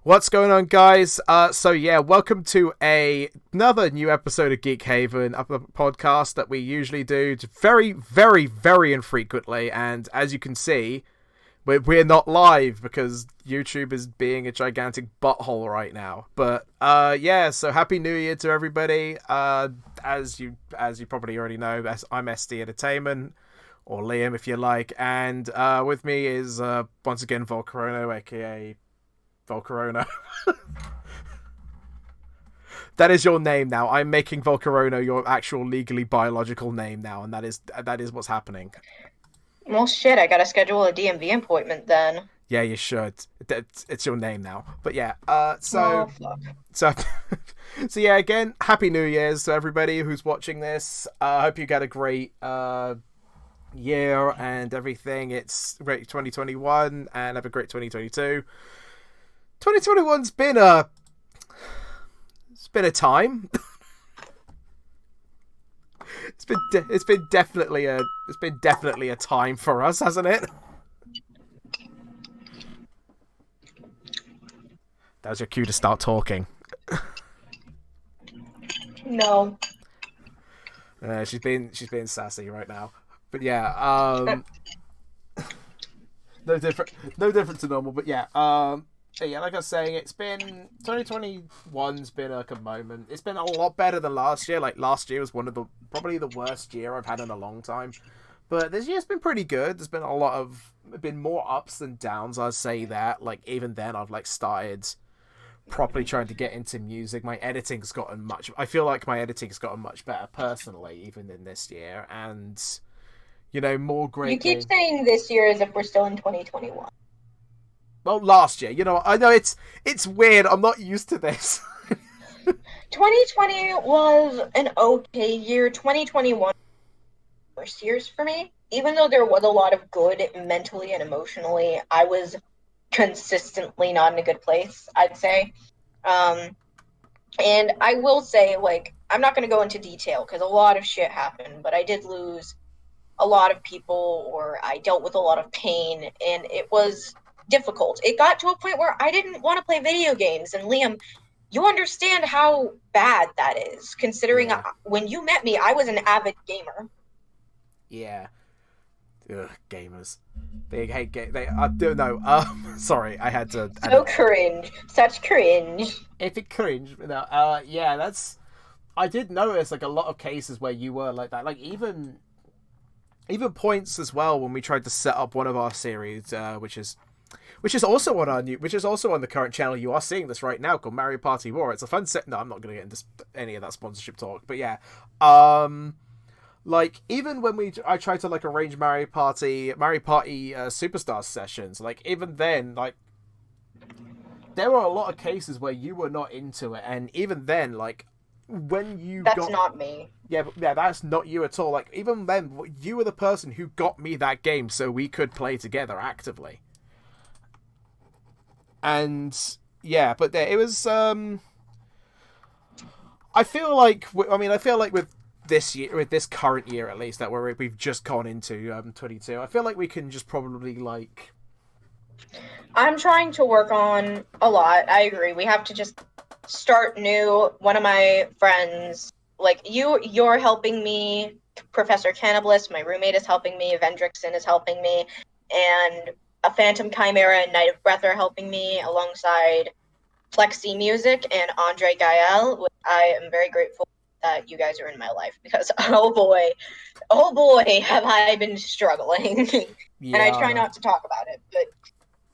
What's going on, guys? Welcome to another new episode of Geek Haven, a podcast that we usually do very, very, very infrequently. And as you can see, we're not live because YouTube is being a gigantic butthole right now. But so Happy New Year to everybody. As you probably already know, I'm SD Entertainment, or Liam if you like, and with me is once again Volcar-OHNO, aka Volcar-OHNO. That is your name now. I'm making Volcar-OHNO your actual legally biological name now, and that is what's happening. Well, shit, I gotta schedule a DMV appointment then. Yeah, you should. It's your name now. But yeah, Oh, fuck. so so yeah, again, Happy New Year's to everybody who's watching this. I hope you got a great year and everything. It's great 2021 and have a great 2022. 2021's been a time. It's been definitely a time for us, hasn't it? That was your cue to start talking. No. She's being sassy right now, but yeah, no different to normal, but yeah, yeah, like I was saying, it's been 2021's been like a moment. It's been a lot better than last year. Like last year was probably the worst year I've had in a long time. But this year's been pretty good. There's been more ups than downs, I'd say that. Like even then I've like started properly trying to get into music. I feel like my editing's gotten much better personally, even in this year, and more You great keep game. saying this year as if we're still in 2021. Well, last year, I know it's weird. I'm not used to this. 2020 was an okay year. 2021 worst years for me. Even though there was a lot of good mentally and emotionally, I was consistently not in a good place, I'd say. And I will say, like, I'm not going to go into detail because a lot of shit happened, but I did lose a lot of people, or I dealt with a lot of pain, and it was difficult. It got to a point where I didn't want to play video games. And Liam, you understand how bad that is, considering Yeah, when you met me, I was an avid gamer. yeah. Ugh, gamers. They hate They. I don't know. Sorry, I had to So edit. cringe. Such cringe. Epic cringe. No, yeah, that's. I did notice like a lot of cases where you were like that. Like even points as well when we tried to set up one of our series, which is also on which is also on the current channel. You are seeing this right now, called Mario Party War. It's a fun set. No, I'm not going to get into any of that sponsorship talk, but yeah, like even when I tried to like arrange Mario Party Superstar sessions, like even then, like there were a lot of cases where you were not into it, and even then, like when you That's got not me. yeah, that's not you at all. Like even then, you were the person who got me that game, so we could play together actively. And yeah, but there, it was. I feel like with this year, with this current year at least that we've just gone into 22. I feel like we can just probably like. I'm trying to work on a lot. I agree. We have to just start new. One of my friends, like you're helping me. Professor Cannibalist, my roommate, is helping me. Vendrickson is helping me, and a Phantom Chimera and Knight of Breath are helping me alongside Plexi Music and Andre Gael. Which I am very grateful that you guys are in my life because oh boy, have I been struggling. And I Yeah, I try know. not to talk about it, but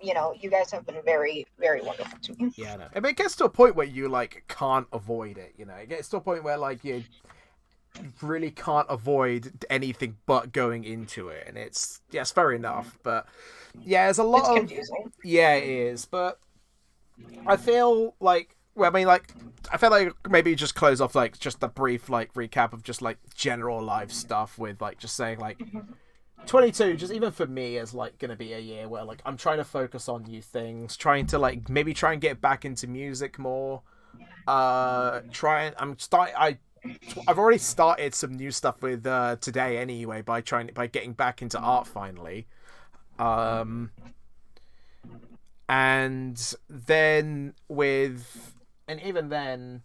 you guys have been very, very wonderful to me. Yeah, I know. I mean, it gets to a point where you like can't avoid it. It gets to a point where like you really can't avoid anything but going into it, and it's yes, fair enough. But yeah, there's a It's lot of confusing. yeah, it is. But I feel like I feel like maybe just close off like just a brief like recap of just like general life stuff with like just saying like 22 just even for me is like gonna be a year where like I'm trying to focus on new things, trying to like maybe try and get back into music more. Trying I'm start I've already started some new stuff with today anyway by getting back into art finally. Um And then even then,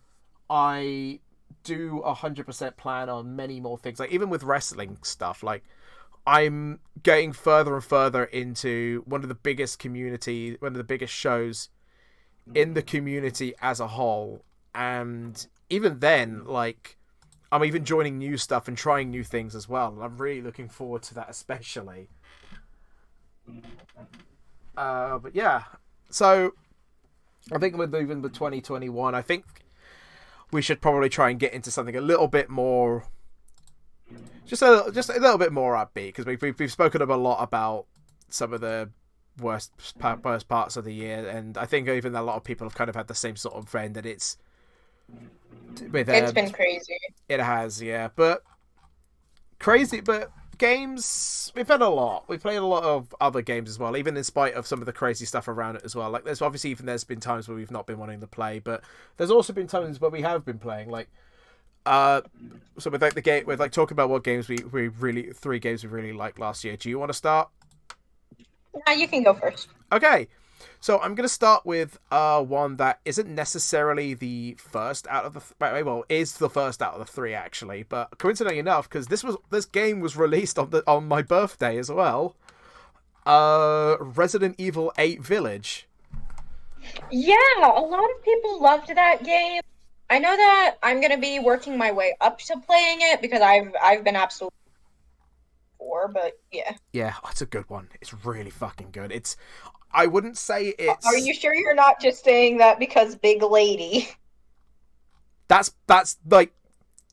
I do 100% plan on many more things. Like, even with wrestling stuff, like, I'm getting further and further into one of the biggest shows in the community as a whole. And even then, like, I'm even joining new stuff and trying new things as well. And I'm really looking forward to that, especially. But yeah, so I think with 2021, I think we should probably try and get into something a little bit more, just a little bit more upbeat, because we've spoken a lot about some of the worst parts of the year, and I think even a lot of people have kind of had the same sort of trend that it's been crazy. It has, yeah, but games, we've had a lot. We've played a lot of other games as well, even in spite of some of the crazy stuff around it as well. Like, there's been times where we've not been wanting to play, but there's also been times where we have been playing. Like, so with like talking about what games we really, 3 games we really liked last year. Do you want to start? Nah, you can go first. Okay. So I'm going to start with one that isn't necessarily the first out of the is the first out of the 3 actually, but coincidentally enough, because this game was released on my birthday as well. Resident Evil 8 Village. Yeah, a lot of people loved that game. I know that I'm going to be working my way up to playing it because I've been absolutely poor, but yeah. Yeah, it's a good one. It's really fucking good. I wouldn't say it's... Are you sure you're not just saying that because big lady? That's like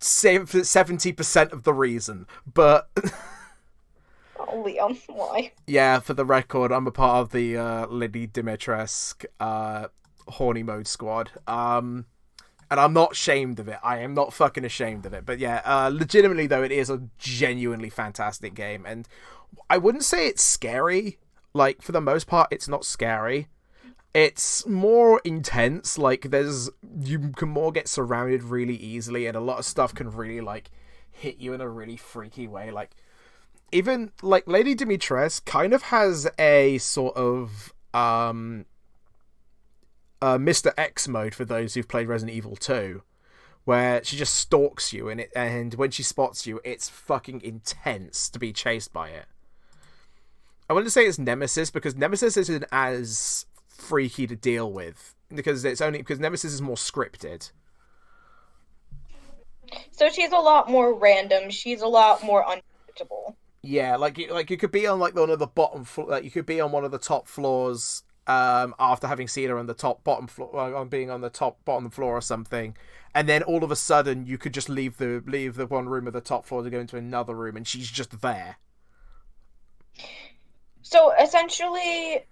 70% of the reason, but... Oh, Liam, why? Yeah, for the record, I'm a part of the Lady Dimitrescu horny mode squad. And I'm not ashamed of it. I am not fucking ashamed of it. But yeah, legitimately though, it is a genuinely fantastic game. And I wouldn't say it's scary. Like, for the most part, it's not scary. It's more intense. Like, you can more get surrounded really easily, and a lot of stuff can really, like, hit you in a really freaky way. Like, even, like, Lady Dimitrescu kind of has a sort of, Mr. X mode for those who've played Resident Evil 2, where she just stalks you, and when she spots you, it's fucking intense to be chased by it. I wouldn't say it's Nemesis, because Nemesis isn't as freaky to deal with, because Nemesis is more scripted. So she's a lot more random. She's a lot more unpredictable. Yeah, like you could be on like one of the bottom you could be on one of the top floors after having seen her on the bottom floor, on being on the bottom floor or something, and then all of a sudden you could just leave the one room of the top floor to go into another room, and she's just there. So essentially,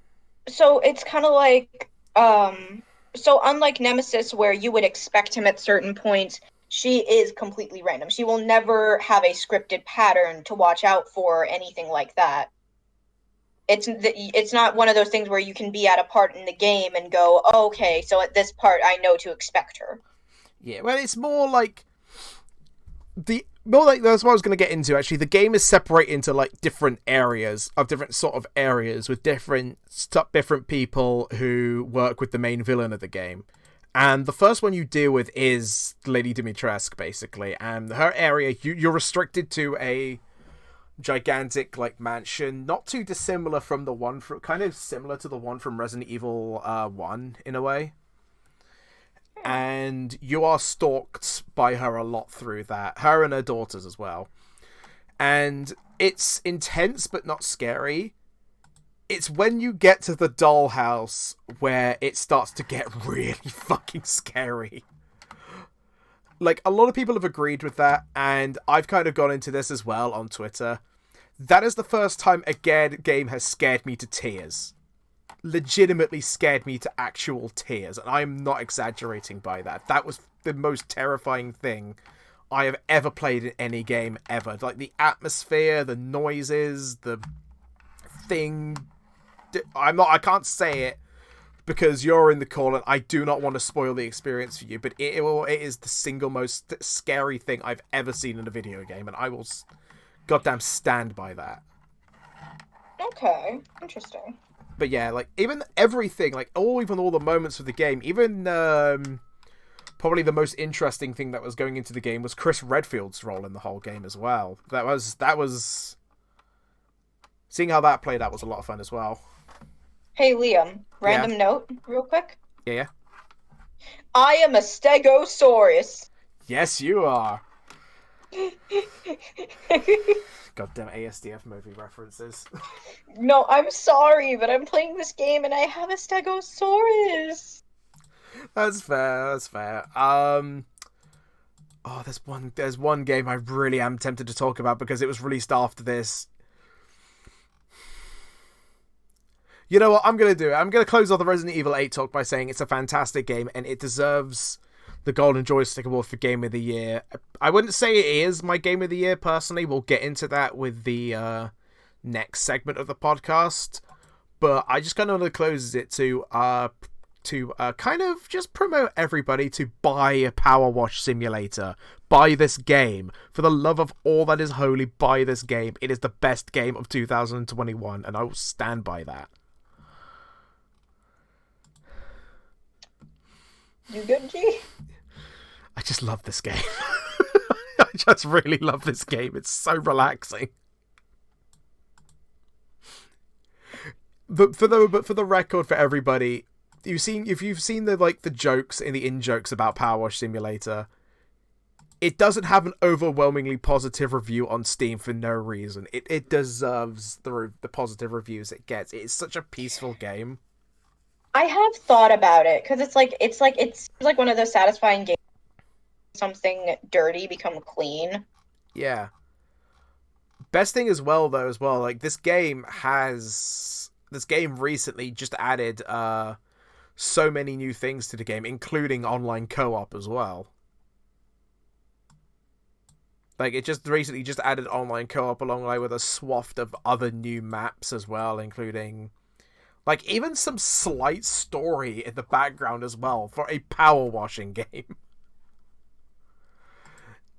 it's kind of like, so unlike Nemesis, where you would expect him at certain points, she is completely random. She will never have a scripted pattern to watch out for or anything like that. It's not one of those things where you can be at a part in the game and go, oh, okay, so at this part I know to expect her. Yeah, well, it's more like that's what I was going to get into, actually. The game is separated into, like, different sort of areas with different people who work with the main villain of the game. And the first one you deal with is Lady Dimitrescu, basically. And her area, you're restricted to a gigantic, like, mansion, not too dissimilar from the one kind of similar to the one from Resident Evil 1, in a way. And you are stalked by her a lot through that. Her and her daughters as well. And it's intense but not scary. It's when you get to the dollhouse where it starts to get really fucking scary. Like, a lot of people have agreed with that, and I've kind of gone into this as well on Twitter. That is the first time a game has scared me to tears. Legitimately scared me to actual tears, and I'm not exaggerating by that. That was the most terrifying thing I have ever played in any game ever. Like, the atmosphere, the noises, the thing. I can't say it because you're in the call, and I do not want to spoil the experience for you, but it is the single most scary thing I've ever seen in a video game, and I will goddamn stand by that. Okay, interesting. But yeah, like, even everything, like, even all the moments of the game, even, probably the most interesting thing that was going into the game was Chris Redfield's role in the whole game as well. That was... Seeing how that played out was a lot of fun as well. Hey, Liam, Yeah. random note, real quick. Yeah. I am a Stegosaurus. Yes, you are. Goddamn ASDF movie references. No, I'm sorry, but I'm playing this game and I have a Stegosaurus. That's fair. That's fair. Oh, there's one game I really am tempted to talk about because it was released after this. You know what I'm gonna do? I'm gonna close off the Resident Evil 8 talk by saying it's a fantastic game and it deserves the Golden Joystick Award for Game of the Year. I wouldn't say it is my Game of the Year personally. We'll get into that with the next segment of the podcast. But I just kind of want to close it to kind of just promote everybody to buy a Power Wash Simulator. Buy this game. For the love of all that is holy, buy this game. It is the best game of 2021, and I will stand by that. You good, G? I just love this game. I just really love this game. It's so relaxing. But for the record, for everybody, if you've seen the jokes in the in-jokes about Power Wash Simulator, it doesn't have an overwhelmingly positive review on Steam for no reason. It deserves the positive reviews it gets. It's such a peaceful game. I have thought about it because it's like one of those satisfying games. Something dirty become clean. Yeah. Best thing as well, like this game recently just added so many new things to the game, including online co-op as well. Like, it just recently just added online co-op along with a swath of other new maps as well, including like even some slight story in the background as well for a power washing game.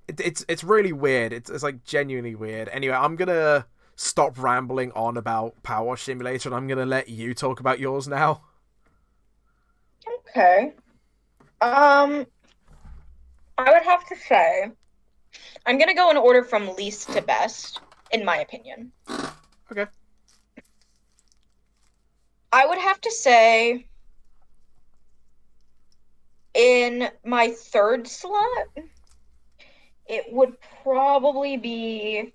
It's really weird. It's like genuinely weird. Anyway, I'm gonna stop rambling on about Power Wash Simulator and I'm gonna let you talk about yours now. Okay. I would have to say I'm gonna go in order from least to best, in my opinion. Okay. I would have to say in my third slot, it would probably be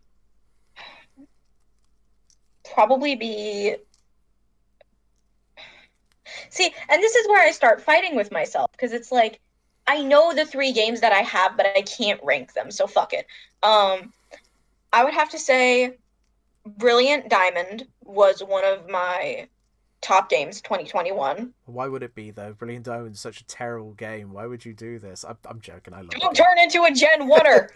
See, and this is where I start fighting with myself because it's like I know the 3 games that I have, but I can't rank them, so fuck it. I would have to say Brilliant Diamond was one of my top games 2021. Why would it be though? Brilliant Diamond is such a terrible game. Why would you do this? I'm joking. I love it. Don't turn into a Gen 1er.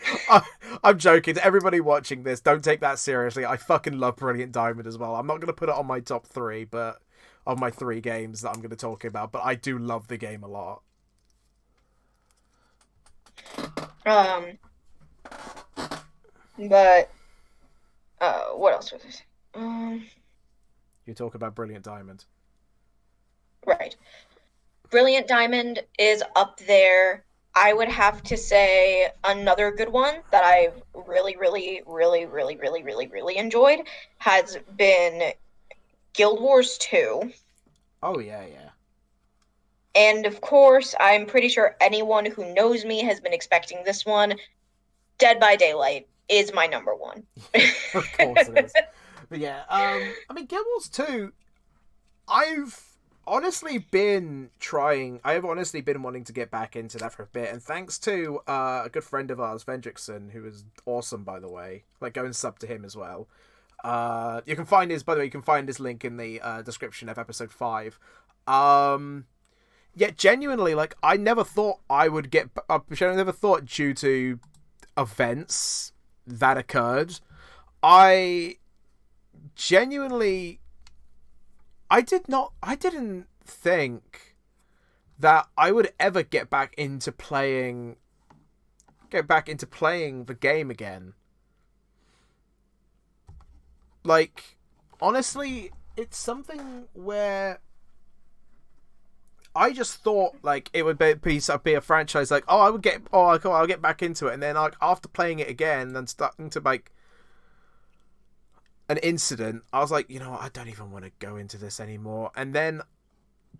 I'm joking. Everybody watching this, don't take that seriously. I fucking love Brilliant Diamond as well. I'm not gonna put it on my top 3, but of my 3 games that I'm gonna talk about. But I do love the game a lot. But what else was this? You talk about Brilliant Diamond. Right. Brilliant Diamond is up there. I would have to say another good one that I've really enjoyed has been Guild Wars 2. Oh, yeah, yeah. And of course, I'm pretty sure anyone who knows me has been expecting this one. Dead by Daylight is my number 1. Of course it is. But yeah, I mean, Guild Wars 2, I've honestly been wanting to get back into that for a bit, and thanks to a good friend of ours, Vendrickson, who is awesome, by the way. Like, go and sub to him as well. You can find his link in the description of episode 5. Yeah, genuinely, like, I never thought I would get... I never thought, due to events that occurred, I didn't think that I would ever get back into playing the game again. Like, honestly, it's something where I just thought like it would be a franchise like I'll get back into it, and then like after playing it again and starting to like an incident, I was like, I don't even want to go into this anymore, and then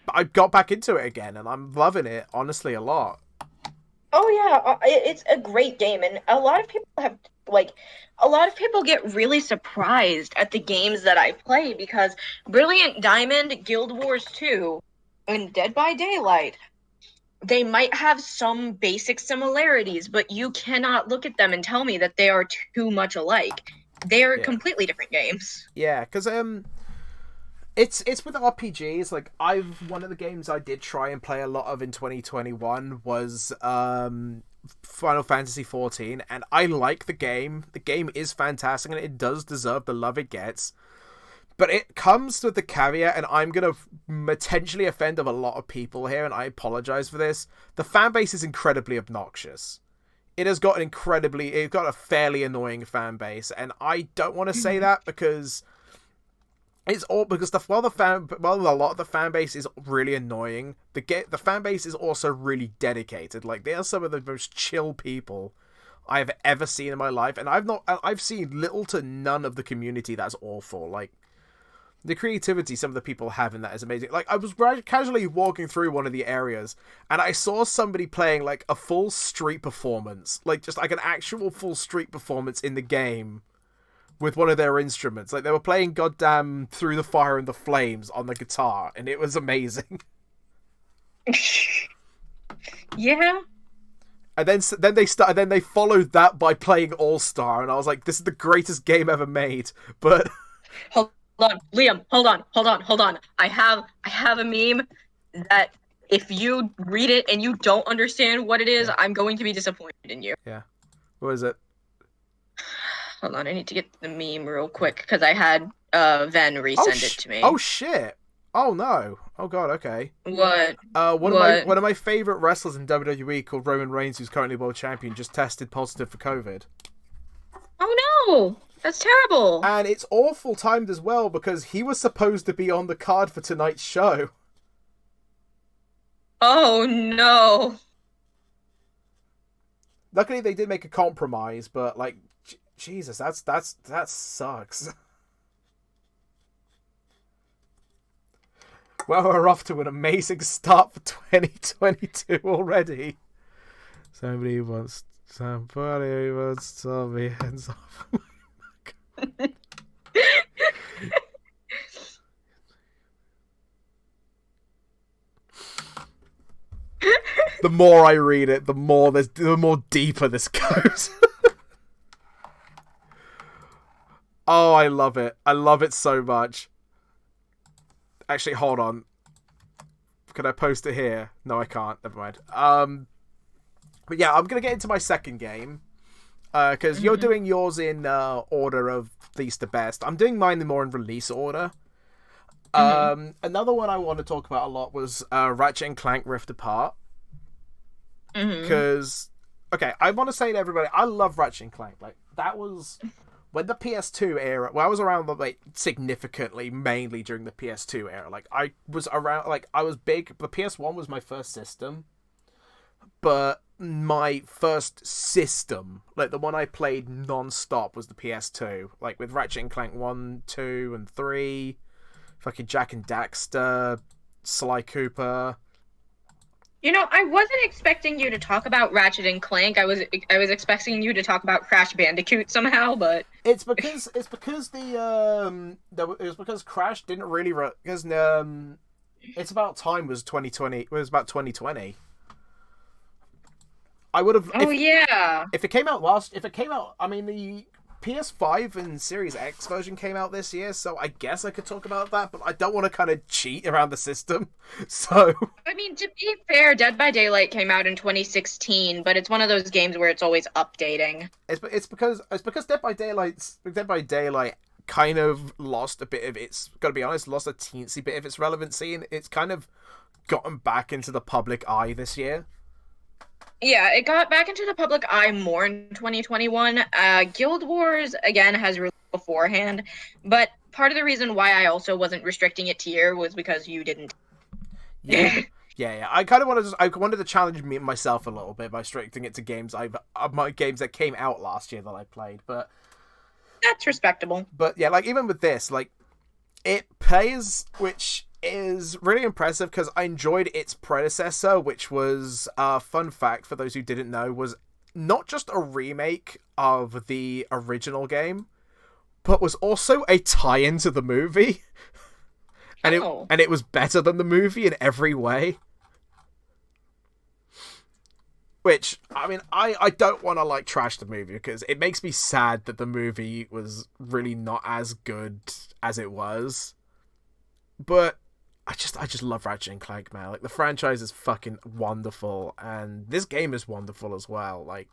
I got back into it again, and I'm loving it honestly a lot. Oh yeah, it's a great game, and a lot of people get really surprised at the games that I play because Brilliant Diamond, Guild Wars 2, and Dead by Daylight, they might have some basic similarities, but you cannot look at them and tell me that they are too much alike. They are completely different games. Yeah, because it's with RPGs. Like one of the games I did try and play a lot of in 2021 was Final Fantasy 14, and I like the game. The game is fantastic, and it does deserve the love it gets. But it comes with the caveat, and I'm going to potentially offend a lot of people here, and I apologize for this. The fan base is incredibly obnoxious. It's got a fairly annoying fan base, and I don't want to say that because it's all because while a lot of the fan base is really annoying, the fan base is also really dedicated. Like, they are some of the most chill people I've ever seen in my life, and I've seen little to none of the community that's awful. Like, the creativity some of the people have in that is amazing. Like, I was casually walking through one of the areas, and I saw somebody playing, like, a full street performance. Like, just, like, an actual full street performance in the game with one of their instruments. Like, they were playing goddamn Through the Fire and the Flames on the guitar, and it was amazing. Yeah. And then they followed that by playing All-Star, and I was like, this is the greatest game ever made. But... Hold on, Liam, hold on. I have a meme that if you read it and you don't understand what it is, I'm going to be disappointed in you. Yeah. What is it? Hold on, I need to get the meme real quick because I had Ven resend it to me. Oh shit! Oh no! Oh god! Okay. What? One of my favorite wrestlers in WWE called Roman Reigns, who's currently world champion, just tested positive for COVID. Oh no! That's terrible. And it's awful timed as well because he was supposed to be on the card for tonight's show. Oh no! Luckily, they did make a compromise, but like, Jesus, that sucks. Well, we're off to an amazing start for 2022 already. Somebody wants to tell me hands off. The more I read it, the more deeper this goes. Oh, I love it. I love it so much. Actually, hold on. Can I post it here? No, I can't. Never mind. But yeah, I'm gonna get into my second game. Because you're doing yours in order of least to best. I'm doing mine more in release order. Another one I want to talk about a lot was Ratchet and Clank Rift Apart. Because, okay, I want to say to everybody, I love Ratchet and Clank. Like, that was when the PS2 era. Well, I was around like significantly, mainly during the PS2 era. Like, I was around. Like, I was big. The PS1 was my first system, but my first system, like the one I played non-stop, was the PS2. Like, with Ratchet and Clank 1, 2, and 3, fucking Jak and Daxter, Sly Cooper. You know, I wasn't expecting you to talk about Ratchet and Clank. I was expecting you to talk about Crash Bandicoot somehow, but it's because Crash didn't really because It's About Time was 2020. It was about 2020. I would have. If it came out, I mean, the PS5 and Series X version came out this year, so I guess I could talk about that, but I don't want to kind of cheat around the system. So, I mean, to be fair, Dead by Daylight came out in 2016, but it's one of those games where it's always updating. It's because Dead by Daylight kind of lost a bit of its. Gotta be honest, lost a teensy bit of its relevancy, and it's kind of gotten back into the public eye this year. Yeah, it got back into the public eye more in 2021. Guild Wars, again, has released beforehand, but part of the reason why I also wasn't restricting it to year was because you didn't. Yeah. Yeah. I wanted to challenge myself a little bit by restricting it to games my games that came out last year that I played, but That's respectable. But yeah, like even with this, like it plays, which is really impressive because I enjoyed its predecessor, which was fun fact for those who didn't know, was not just a remake of the original game, but was also a tie-in to the movie. And it was better than the movie in every way. Which, I mean, I don't want to, like, trash the movie, because it makes me sad that the movie was really not as good as it was. But I just love Ratchet and Clank, man. Like, the franchise is fucking wonderful, and this game is wonderful as well. Like,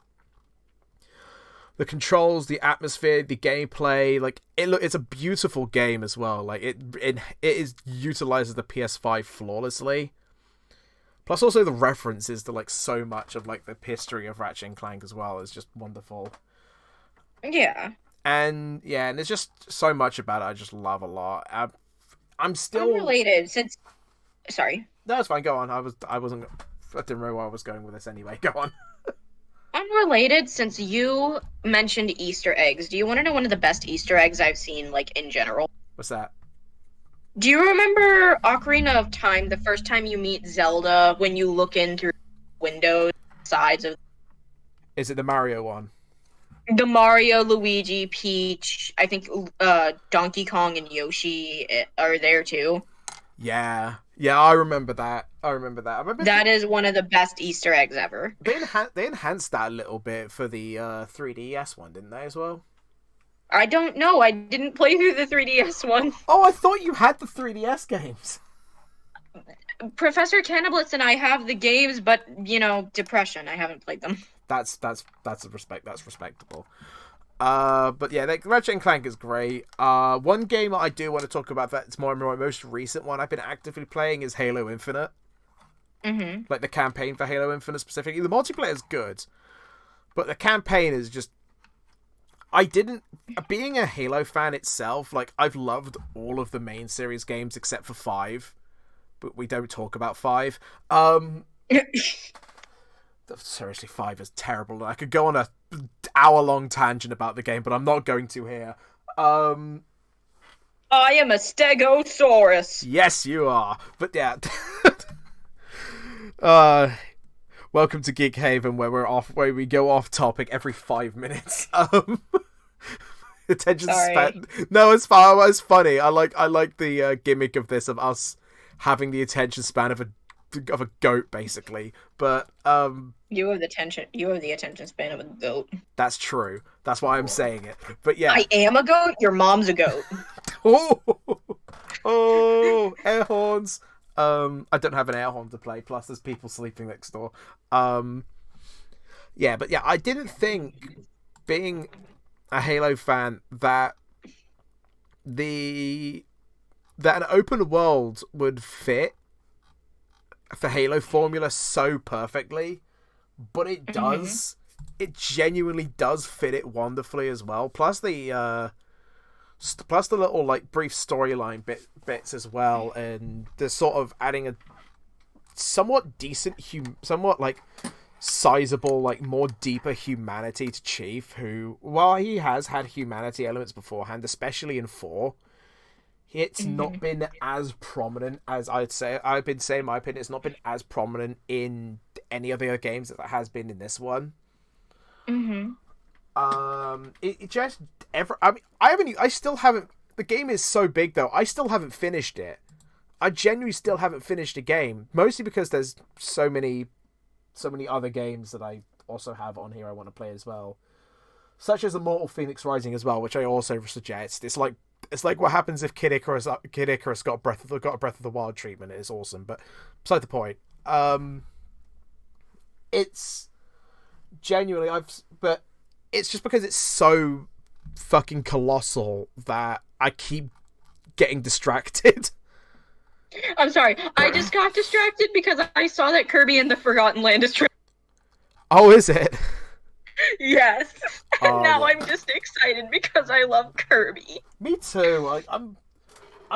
the controls, the atmosphere, the gameplay, like, it's a beautiful game as well. Like, it utilizes the PS5 flawlessly. Plus, also the references to, like, so much of, like, the history of Ratchet and Clank as well is just wonderful. Yeah. And there's just so much about it I just love a lot. I'm still unrelated since. Sorry. No, it's fine. Go on. I didn't know where I was going with this anyway. Go on. Unrelated, since you mentioned Easter eggs, do you want to know one of the best Easter eggs I've seen, like, in general? What's that? Do you remember Ocarina of Time, the first time you meet Zelda, when you look in through windows, sides of... Is it the Mario one? The Mario, Luigi, Peach, I think Donkey Kong and Yoshi are there too. Yeah, I remember that. That is one of the best Easter eggs ever. They enhanced that a little bit for the 3DS one, didn't they, as well? I don't know. I didn't play through the 3DS one. Oh, I thought you had the 3DS games. Professor Cannibalist and I have the games, but, depression. I haven't played them. That's respectable. But yeah, Ratchet and Clank is great. One game I do want to talk about that's my most recent one I've been actively playing is Halo Infinite. Mm-hmm. Like the campaign for Halo Infinite specifically. The multiplayer is good, but the campaign is just... Being a Halo fan itself, like, I've loved all of the main series games except for 5, but we don't talk about 5. Seriously, 5 is terrible. I could go on a hour-long tangent about the game, but I'm not going to here. I am a Stegosaurus. Yes, you are. But yeah. Welcome to Geek Haven, where we go off topic every 5 minutes. Attention span. No, it's fine. It's funny. I like the gimmick of this, of us having the attention span of a goat, basically. But you have the attention span of a goat. That's true. That's why I'm saying it. But yeah, I am a goat. Your mom's a goat. oh, air horns. I don't have an air horn to play. Plus, there's people sleeping next door. Yeah, but yeah, I didn't think, being a Halo fan, that an open world would fit the Halo formula so perfectly, but it does. Mm-hmm. It genuinely does fit it wonderfully as well. Plus the little, like, brief storyline bits as well, and they're sort of adding a somewhat decent, somewhat, like, sizable, like, more deeper humanity to Chief, who, while he has had humanity elements beforehand, especially in 4, it's not been as prominent as I've been saying, in my opinion, it's not been as prominent in any of the other games that it has been in this one. Mm-hmm. I still haven't, the game is so big though, I still haven't finished it. I genuinely still haven't finished a game, mostly because there's so many other games that I also have on here I want to play as well, such as Immortal Phoenix Rising as well, which I also suggest. It's like what happens if Kid Icarus got a Breath of the Wild treatment. It is awesome, but beside the point. It's genuinely, but it's just because it's so fucking colossal that I keep getting distracted. I'm sorry, I just got distracted because I saw that Kirby and the Forgotten Land is... Oh, is it? Yes. And now yeah. I'm just excited because I love Kirby. Me too. Like, I'm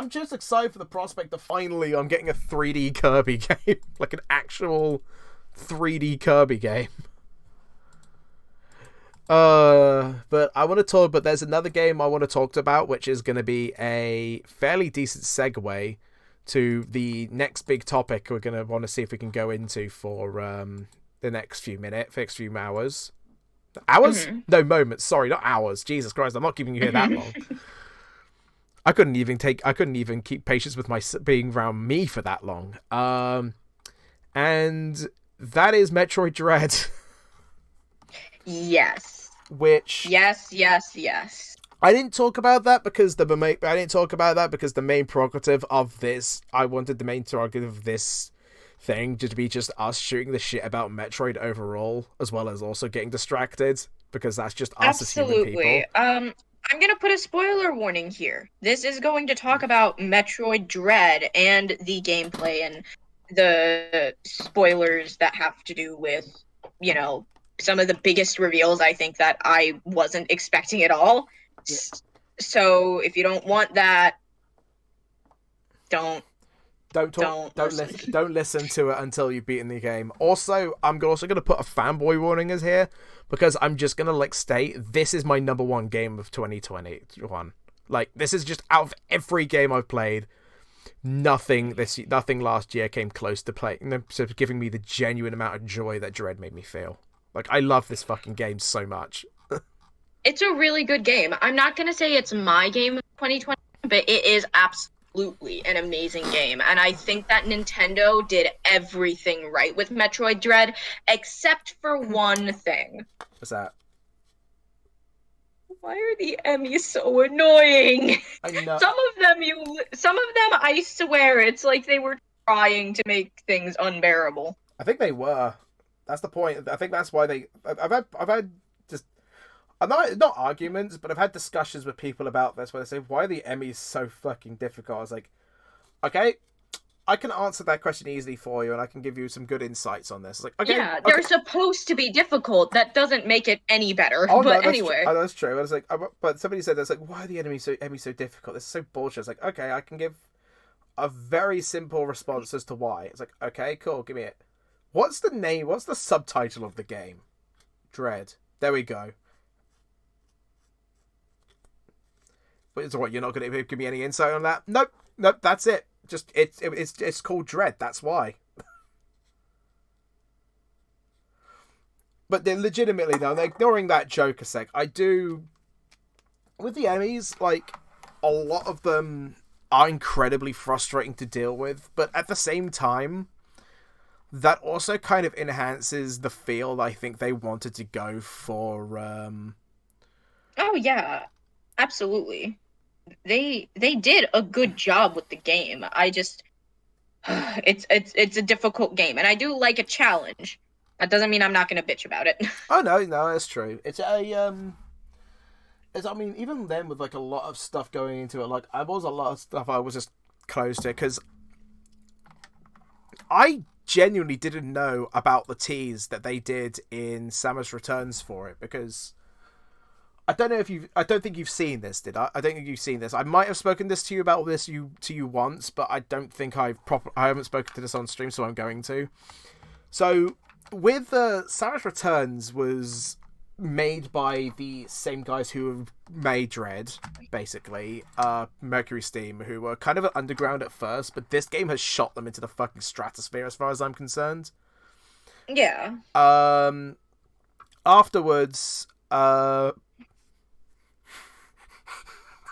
just excited for the prospect of finally I'm getting a 3D Kirby game, like an actual 3D Kirby game. But I want to talk. But there's another game I want to talk about, which is going to be a fairly decent segue to the next big topic we're going to want to see if we can go into for the next few hours. Hours? Mm-hmm. No, moments. Sorry, not hours. Jesus Christ, I'm not keeping you here that long. I couldn't even keep patience with my being around me for that long. And that is Metroid Dread. Yes. Which yes. I didn't talk about that because the main prerogative of this, I wanted the main prerogative of this thing to be just us shooting the shit about Metroid overall, as well as also getting distracted, because that's just us as human people. I'm gonna put a spoiler warning here. This is going to talk about Metroid Dread and the gameplay and the spoilers that have to do with, some of the biggest reveals I think that I wasn't expecting at all. Yeah. So if you don't want that, don't listen to it until you've beaten the game. Also, I'm also going to put a fanboy warning as here, because I'm just going to state this is my number one game of 2021. Like, this is just out of every game I've played, nothing last year came close to giving me the genuine amount of joy that Dread made me feel. Like, I love this fucking game so much. It's a really good game. I'm not going to say it's my game of 2020, but it is absolutely an amazing game. And I think that Nintendo did everything right with Metroid Dread, except for one thing. What's that? Why are the Emmys so annoying? I know. Some of them, I swear, it's like they were trying to make things unbearable. I think they were. That's the point. I think that's why I've had just not arguments, but I've had discussions with people about this where they say, why are the Emmys so fucking difficult? I was like, okay, I can answer that question easily for you, and I can give you some good insights on this. Like, okay, yeah, they're supposed to be difficult. That doesn't make it any better. Oh, but no, anyway, that's true. I was like, but somebody said that's like, why are the Emmys so difficult? This is so bullshit. It's like, okay, I can give a very simple response as to why. It's like, okay, cool, give me it. What's the name? What's the subtitle of the game? Dread. There we go. But so what? You're not going to give me any insight on that? Nope. That's it. Just it's called Dread. That's why. But they're legitimately though, they're ignoring that joke a sec. I do with the Emmys, like, a lot of them are incredibly frustrating to deal with, but at the same time, that also kind of enhances the feel I think they wanted to go for. Oh yeah, absolutely. They did a good job with the game. I just it's a difficult game, and I do like a challenge. That doesn't mean I'm not gonna bitch about it. Oh no, that's true. It's I mean, even then with like a lot of stuff going into it, like I was a lot of stuff I was just close to, because I genuinely didn't know about the tease that they did in Samus Returns for it, because I don't think you've seen this, did I? I don't think you've seen this. I might have spoken to you about this to you once, but I don't think I haven't spoken to this on stream, so I'm going to. So with Samus Returns was made by the same guys who made Dread, basically, Mercury Steam, who were kind of underground at first, but this game has shot them into the fucking stratosphere as far as I'm concerned. Yeah. Afterwards,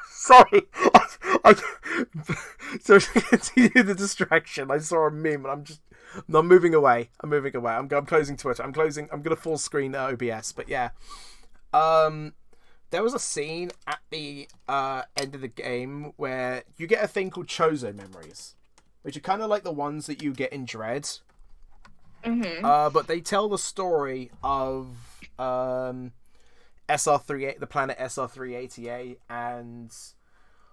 sorry, so to continue the distraction, I saw a meme and I'm moving away. I'm closing Twitter. I'm gonna full screen OBS. But yeah, there was a scene at the end of the game where you get a thing called Chozo memories, which are kind of like the ones that you get in Dread. Mm-hmm. But they tell the story of SR38, the planet SR388, and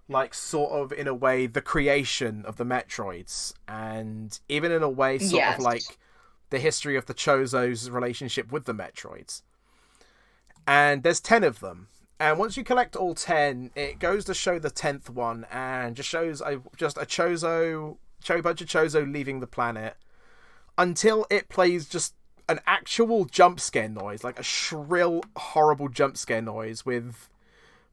like sort of in a way the creation of the Metroids, and even in a way sort of like the history of the Chozo's relationship with the Metroids. And there's 10 of them. And once you collect all 10, it goes to show the 10th one, and just shows a bunch of Chozo leaving the planet, until it plays just an actual jump scare noise, like a shrill, horrible jump scare noise,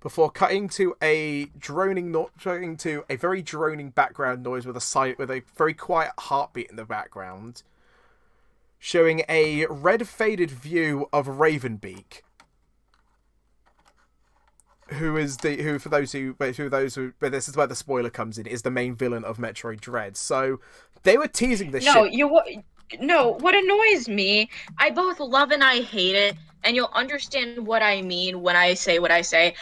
before cutting to a very droning background noise with a very quiet heartbeat in the background, showing a red faded view of Ravenbeak, who this is where the spoiler comes in, is the main villain of Metroid Dread. So they were teasing this shit. No, what annoys me, I both love and I hate it, and you'll understand what I mean when I say what I say.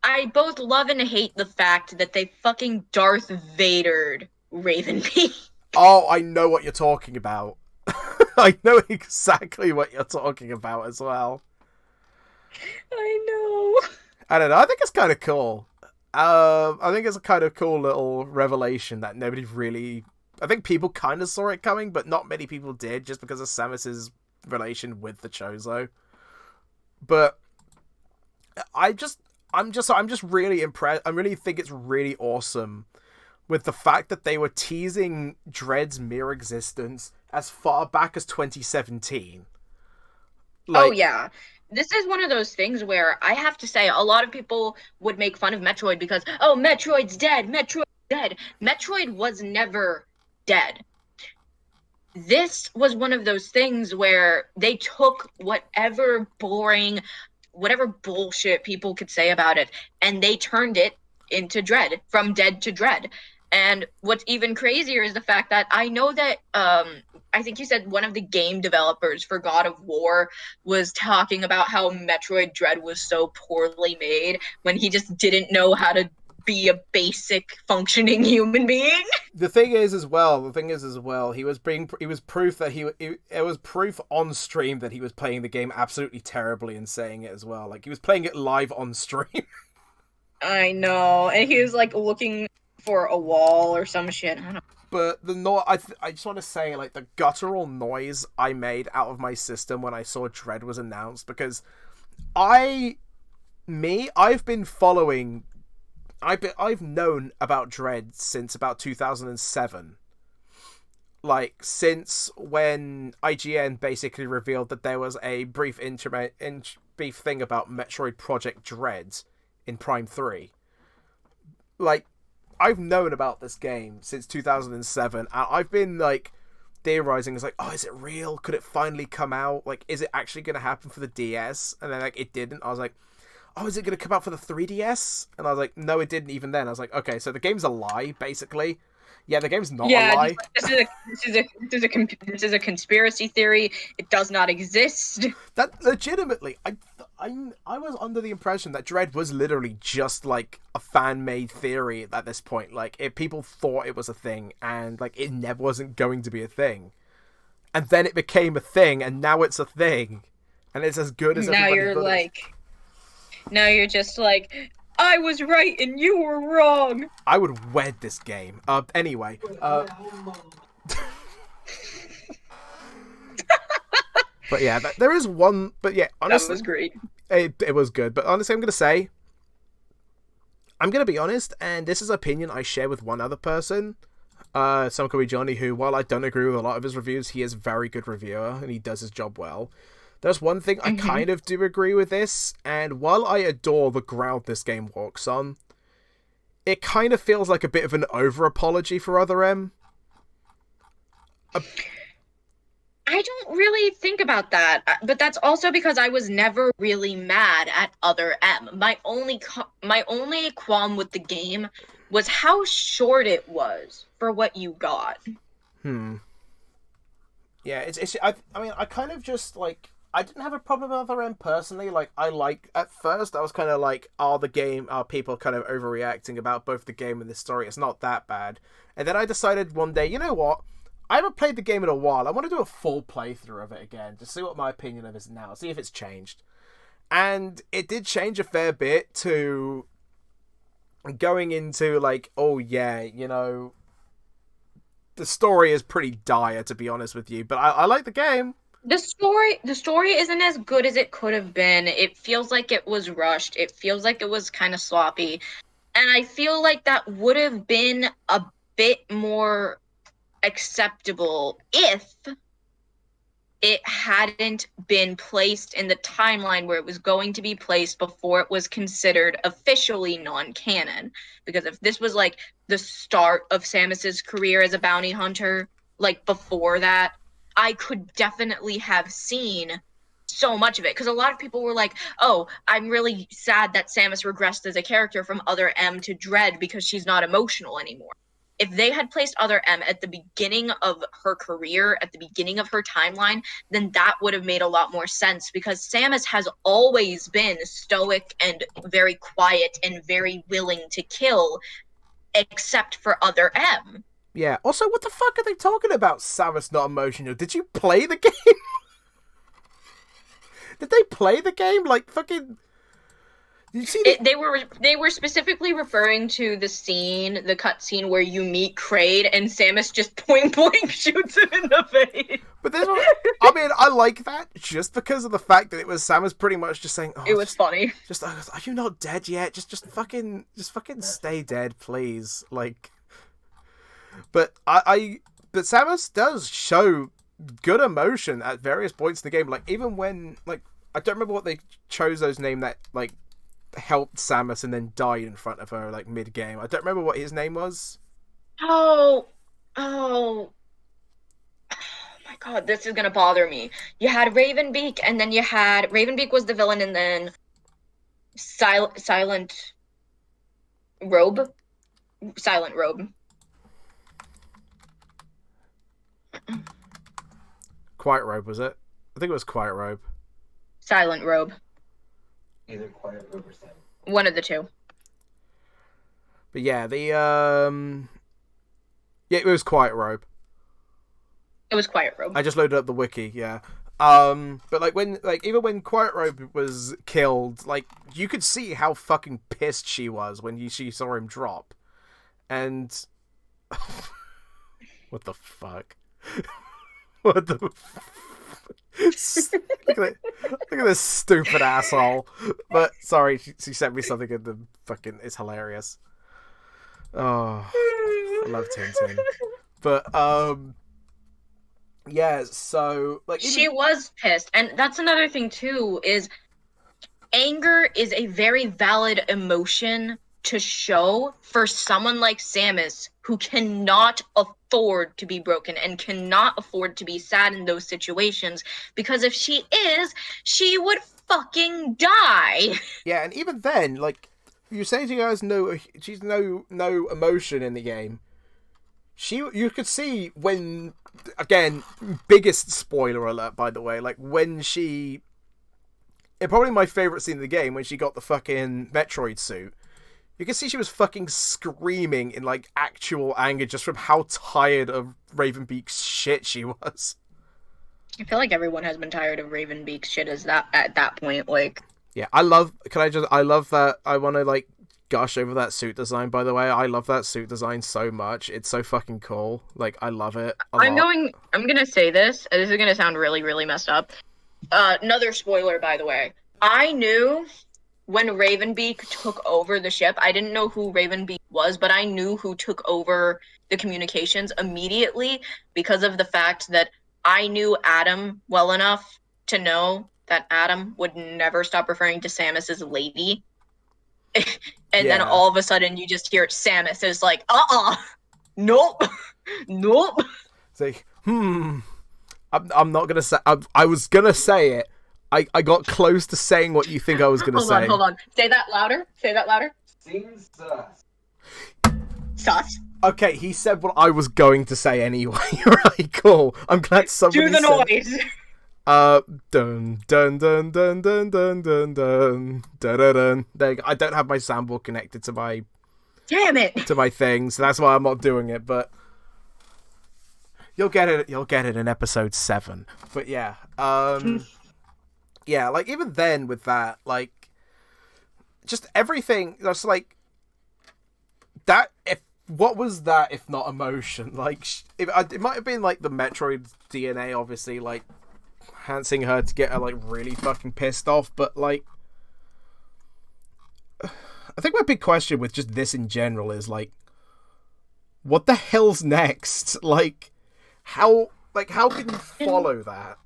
I both love and hate the fact that they fucking Darth Vader'd Ravenbeak. Oh, I know what you're talking about. I know exactly what you're talking about as well. I know. I don't know. I think it's kind of cool. I think it's a kind of cool little revelation that nobody really... I think people kind of saw it coming, but not many people did, just because of Samus's relation with the Chozo. But I'm just really impressed. I really think it's really awesome with the fact that they were teasing Dread's mere existence as far back as 2017. Oh yeah. This is one of those things where I have to say a lot of people would make fun of Metroid because, oh, Metroid's dead. Metroid's dead. Metroid was never dead. This was one of those things where they took whatever bullshit people could say about it, and they turned it into Dread, from dead to Dread. And what's even crazier is the fact that I know that I think you said one of the game developers for God of War was talking about how Metroid Dread was so poorly made when he just didn't know how to be a basic functioning human being. The thing is as well, he was proof that it was proof on stream that he was playing the game absolutely terribly and saying it as well. Like, he was playing it live on stream. I know, and he was like looking for a wall or some shit. I don't know. But I just want to say, like, the guttural noise I made out of my system when I saw Dread was announced, because I've known about Dread since about 2007. Like, since when IGN basically revealed that there was a brief thing about Metroid Project Dread in Prime 3. Like, I've known about this game since 2007, and I've been, like, theorizing, it's like, oh, is it real? Could it finally come out? Like, is it actually going to happen for the DS? And then, like, it didn't. I was like, oh, is it going to come out for the 3DS? And I was like, no, it didn't even then. I was like, okay, so the game's a lie, basically. Yeah, the game's not a lie. This is a conspiracy theory. It does not exist. That legitimately, I was under the impression that Dread was literally just like a fan-made theory at this point. Like, people thought it was a thing, and like it never wasn't going to be a thing, and then it became a thing, and now it's a thing, and it's as good as everybody thought it was. Now you're just like, I was right and you were wrong. I would wed this game. Anyway. But yeah, there is one. But yeah, honestly, that was great. It was good. But honestly, I'm gonna be honest, and this is an opinion I share with one other person. Some call me Johnny, who, while I don't agree with a lot of his reviews, he is a very good reviewer and he does his job well. There's one thing I kind of do agree with this, and while I adore the ground this game walks on, it kind of feels like a bit of an over-apology for Other M. I don't really think about that, but that's also because I was never really mad at Other M. My only qualm with the game was how short it was for what you got. Yeah, I kind of just, like, I didn't have a problem with Other M personally. Like, at first I was kind of like, people kind of overreacting about both the game and the story. It's not that bad. And then I decided one day, you know what? I haven't played the game in a while. I want to do a full playthrough of it again, to see what my opinion of it is now, see if it's changed. And it did change a fair bit to going into, like, oh yeah, you know, the story is pretty dire, to be honest with you. But I like the game. The story isn't as good as it could have been. It feels like it was rushed. It feels like it was kind of sloppy. And I feel like that would have been a bit more acceptable if it hadn't been placed in the timeline where it was going to be placed before it was considered officially non-canon. Because if this was like the start of Samus's career as a bounty hunter, like before that, I could definitely have seen so much of it. Because a lot of people were like, oh, I'm really sad that Samus regressed as a character from Other M to Dread because she's not emotional anymore. If they had placed Other M at the beginning of her career, at the beginning of her timeline, then that would have made a lot more sense, because Samus has always been stoic and very quiet and very willing to kill, except for Other M. Yeah. Also, what the fuck are they talking about? Samus not emotional. Did you play the game? Did they play the game? Like fucking. Did you see They were specifically referring to the cutscene where you meet Kraid and Samus just point blank shoots him in the face. But there's one. I mean, I like that just because of the fact that it was Samus pretty much just saying, "Oh, it was funny. Just are you not dead yet? Just fucking stay dead, please." Like, but but Samus does show good emotion at various points in the game. Like even when I don't remember what they chose those name that helped Samus and then died in front of her mid game. I don't remember what his name was. Oh my god, this is gonna bother me. You had Ravenbeak, and then you had Ravenbeak was the villain, and then Silent Robe. Silent Robe. Quiet Robe, was it? I think it was Quiet Robe. Silent Robe. Either Quiet Robe or Silent. One of the two. But yeah, it was Quiet Robe. It was Quiet Robe. I just loaded up the wiki, yeah. But even when Quiet Robe was killed, you could see how fucking pissed she was when she saw him drop. And what the fuck? What the look at this stupid asshole. But sorry, she sent me something in the fucking. It's hilarious. Oh, I love Tintin. But yeah. So she was pissed, and that's another thing too. Is anger is a very valid emotion to show for someone like Samus, who cannot afford to be broken and cannot afford to be sad in those situations, because if she is, she would fucking die. Yeah, and even then, you say she has she's no emotion in the game. You could see when, again, biggest spoiler alert, by the way, when she, probably my favorite scene in the game, when she got the fucking Metroid suit. You can see she was fucking screaming in actual anger just from how tired of Ravenbeak's shit she was. I feel like everyone has been tired of Ravenbeak's shit at that point. Yeah, I love that. I want to gush over that suit design. By the way, I love that suit design so much. It's so fucking cool. I love it. I'm gonna say this. This is gonna sound really, really messed up. Another spoiler, by the way. I knew when Ravenbeak took over the ship, I didn't know who Ravenbeak was, but I knew who took over the communications immediately, because of the fact that I knew Adam well enough to know that Adam would never stop referring to Samus as lady. And then all of a sudden you just hear Samus is like, nope, nope. It's I'm not gonna say. I was gonna say it. I got close to saying what you think I was gonna say. Hold on. Say that louder. Seems sus. Sus. Okay, he said what I was going to say anyway. Right, cool. I'm glad somebody do the noise. Dun dun dun dun dun dun dun dun dun dun. There you go. I don't have my soundboard connected to my. Damn it. To my thing, so that's why I'm not doing it. But you'll get it. You'll get it in episode 7. But yeah, yeah. Even then with that, just everything. That's that. What was that if not emotion? It might have been the Metroid DNA, obviously, enhancing her to get her like really fucking pissed off, but like I think my big question with just this in general is like, what the hell's next? Like how can you follow that?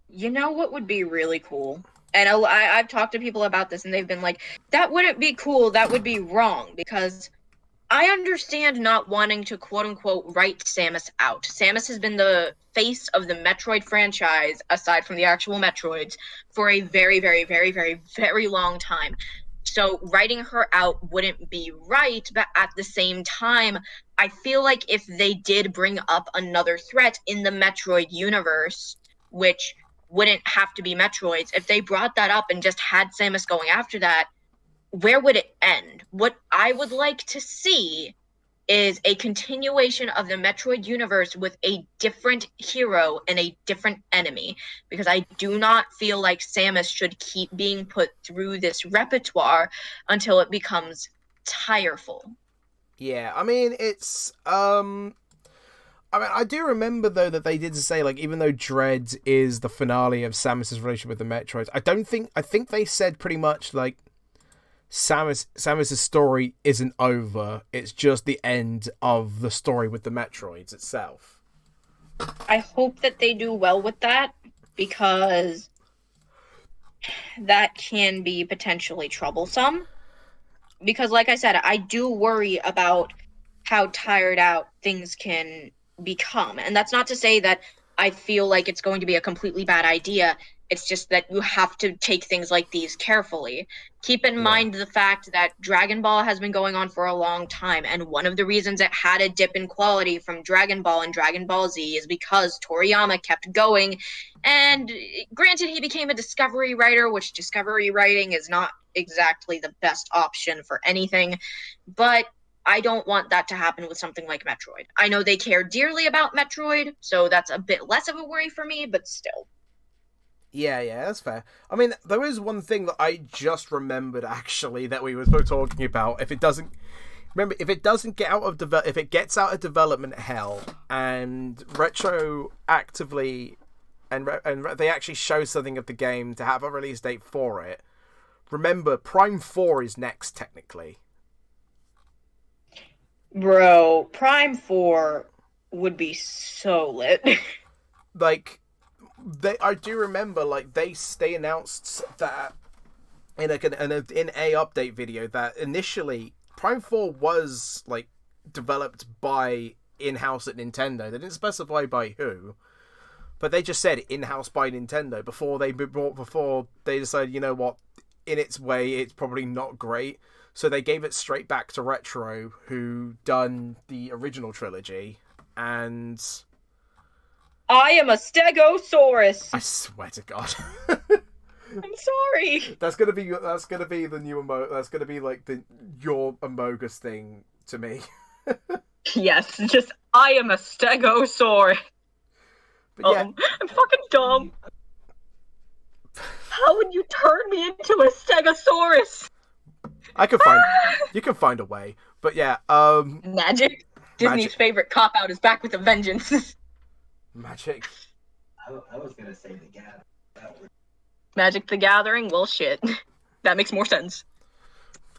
You know what would be really cool? And I've talked to people about this, and they've been like, that wouldn't be cool, that would be wrong, because I understand not wanting to quote-unquote write Samus out. Samus has been the face of the Metroid franchise, aside from the actual Metroids, for a very, very, very, very, very long time. So writing her out wouldn't be right, but at the same time, I feel like if they did bring up another threat in the Metroid universe, which wouldn't have to be Metroids, if they brought that up and just had Samus going after that, where would it end? What I would like to see is a continuation of the Metroid universe with a different hero and a different enemy, because I do not feel like Samus should keep being put through this repertoire until it becomes tireful. Yeah, I mean, it's I do remember though that they did say like even though Dread is the finale of Samus's relationship with the Metroids, I think they said pretty much like Samus's story isn't over. It's just the end of the story with the Metroids itself. I hope that they do well with that, because that can be potentially troublesome. Because like I said, I do worry about how tired out things can become. And that's not to say that I feel like it's going to be a completely bad idea. It's just that you have to take things like these carefully. Keep in mind the fact that Dragon Ball has been going on for a long time, and one of the reasons it had a dip in quality from Dragon Ball and Dragon Ball Z is because Toriyama kept going. And granted, he became a Discovery writer, which Discovery writing is not exactly the best option for anything, but I don't want that to happen with something like Metroid. I know they care dearly about Metroid, so that's a bit less of a worry for me, but still. Yeah, that's fair. I mean, there is one thing that I just remembered actually that we were talking about. If it doesn't get out of if it gets out of development hell and retroactively and they actually show something of the game to have a release date for it. Remember, Prime 4 is next technically. Bro, Prime 4 would be so lit. Like, I do remember, like, they announced that in a update video that initially Prime 4 was, like, developed by in-house at Nintendo. They didn't specify by who, but they just said in-house by Nintendo before they decided, you know what, in its way, it's probably not great. So they gave it straight back to Retro, who done the original trilogy, and I am a Stegosaurus. I swear to God. I'm sorry. That's gonna be the new That's gonna be like your Amogus thing to me. Yes, just I am a Stegosaurus. But yeah, I'm fucking dumb. How would you turn me into a Stegosaurus? You can find a way. But yeah, Magic. Disney's favorite cop out is back with a vengeance. Magic. I was gonna say the Gathering. Magic the Gathering? Well, shit. That makes more sense.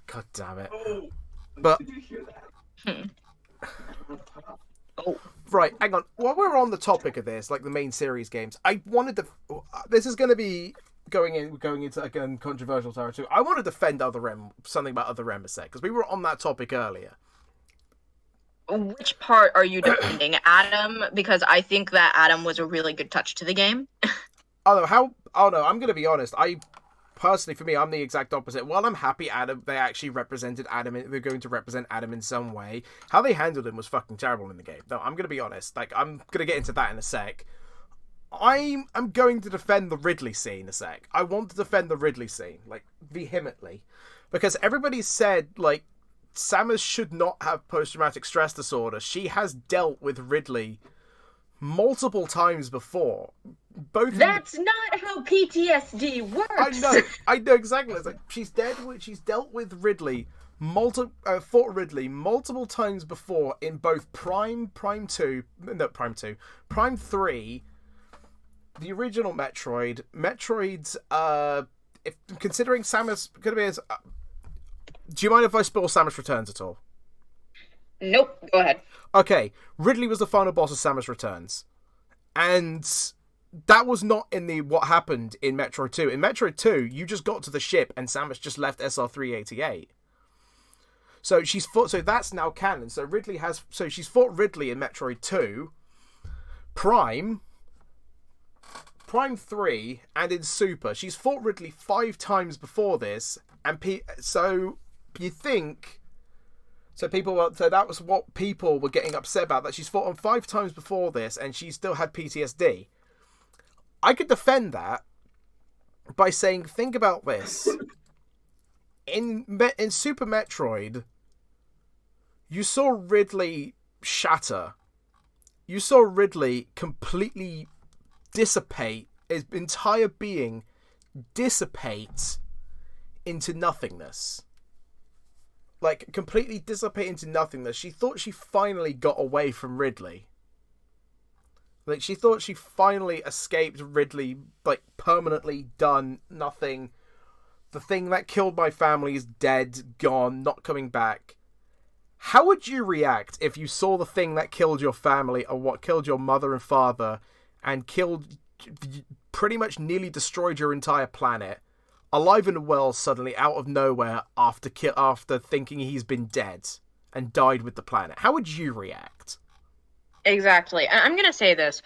God damn it. Oh, but did you hear that? Oh. Right, hang on. While we're on the topic of this, like the main series games, I wanted to. This is going to be going into again controversial territory. I want to defend something about Other M a sec, because we were on that topic earlier. Which part are you defending? Adam? Because I think that Adam was a really good touch to the game. Oh no, I'm going to be honest. Personally, for me, I'm the exact opposite. While I'm happy they actually represented Adam, they're going to represent Adam in some way, how they handled him was fucking terrible in the game. No, I'm going to be honest. Like, I'm going to get into that in a sec. I'm going to defend the Ridley scene a sec. I want to defend the Ridley scene, like, vehemently. Because everybody said, like, Samus should not have post-traumatic stress disorder. She has dealt with Ridley multiple times before. That's not how PTSD works. I know exactly. It's like she's dealt with Ridley fought Ridley multiple times before in both Prime 3, the original Metroid's if considering Samus could be as do you mind if I spoil Samus Returns at all? Nope, go ahead. Okay, Ridley was the final boss of Samus Returns. And that was not in the what happened in Metroid 2. In Metroid 2, you just got to the ship and Samus just left SR388. So so that's now canon. So she's fought Ridley in Metroid 2, Prime 3, and in Super. She's fought Ridley 5 times before this, and so you think so that was what people were getting upset about, that she's fought on 5 times before this and she still had PTSD. I could defend that by saying, think about this. In Super Metroid, you saw Ridley shatter. You saw Ridley completely dissipate, his entire being dissipate into nothingness. Like, completely dissipate into nothingness. She thought she finally got away from Ridley. Like, she thought she finally escaped Ridley, like, permanently done, nothing. The thing that killed my family is dead, gone, not coming back. How would you react if you saw the thing that killed your family, or what killed your mother and father, and pretty much nearly destroyed your entire planet, alive and well suddenly out of nowhere after thinking he's been dead and died with the planet? How would you react? Exactly. I'm going to say this.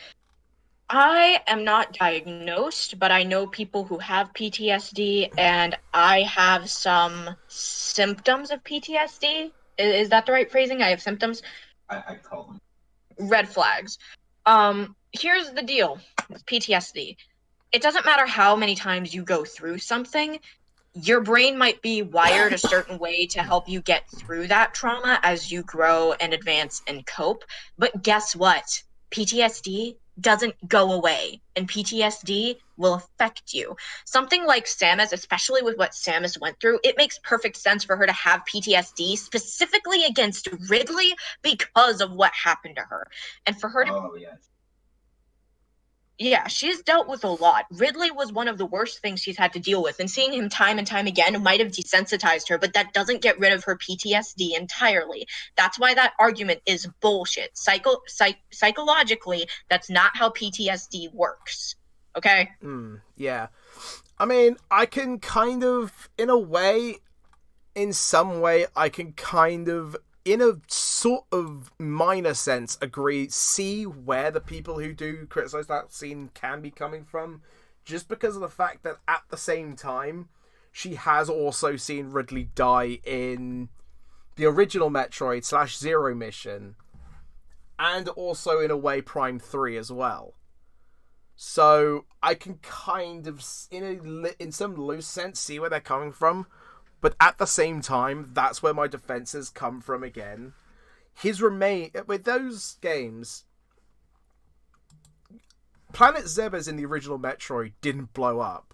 I am not diagnosed, but I know people who have PTSD, and I have some symptoms of PTSD. Is that the right phrasing? I have symptoms? I call them red flags. Here's the deal with PTSD. It doesn't matter how many times you go through something, your brain might be wired a certain way to help you get through that trauma as you grow and advance and cope. But guess what? PTSD doesn't go away, and PTSD will affect you. Something like Samus, especially with what Samus went through, it makes perfect sense for her to have PTSD specifically against Ridley because of what happened to her. And for her to... Oh, yes. Yeah, she's dealt with a lot. Ridley was one of the worst things she's had to deal with, and seeing him time and time again might have desensitized her, but that doesn't get rid of her PTSD entirely. That's why that argument is bullshit. Psychologically, that's not how PTSD works. Okay? Yeah. I mean, I can kind of, in some way, I can kind of, in a sort of minor sense, see where the people who do criticize that scene can be coming from, just because of the fact that at the same time, she has also seen Ridley die in the original Metroid / Zero mission, and also in a way Prime 3 as well. So I can kind of, in some loose sense, see where they're coming from. But at the same time, that's where my defenses come from again. With those games, Planet Zebes in the original Metroid didn't blow up.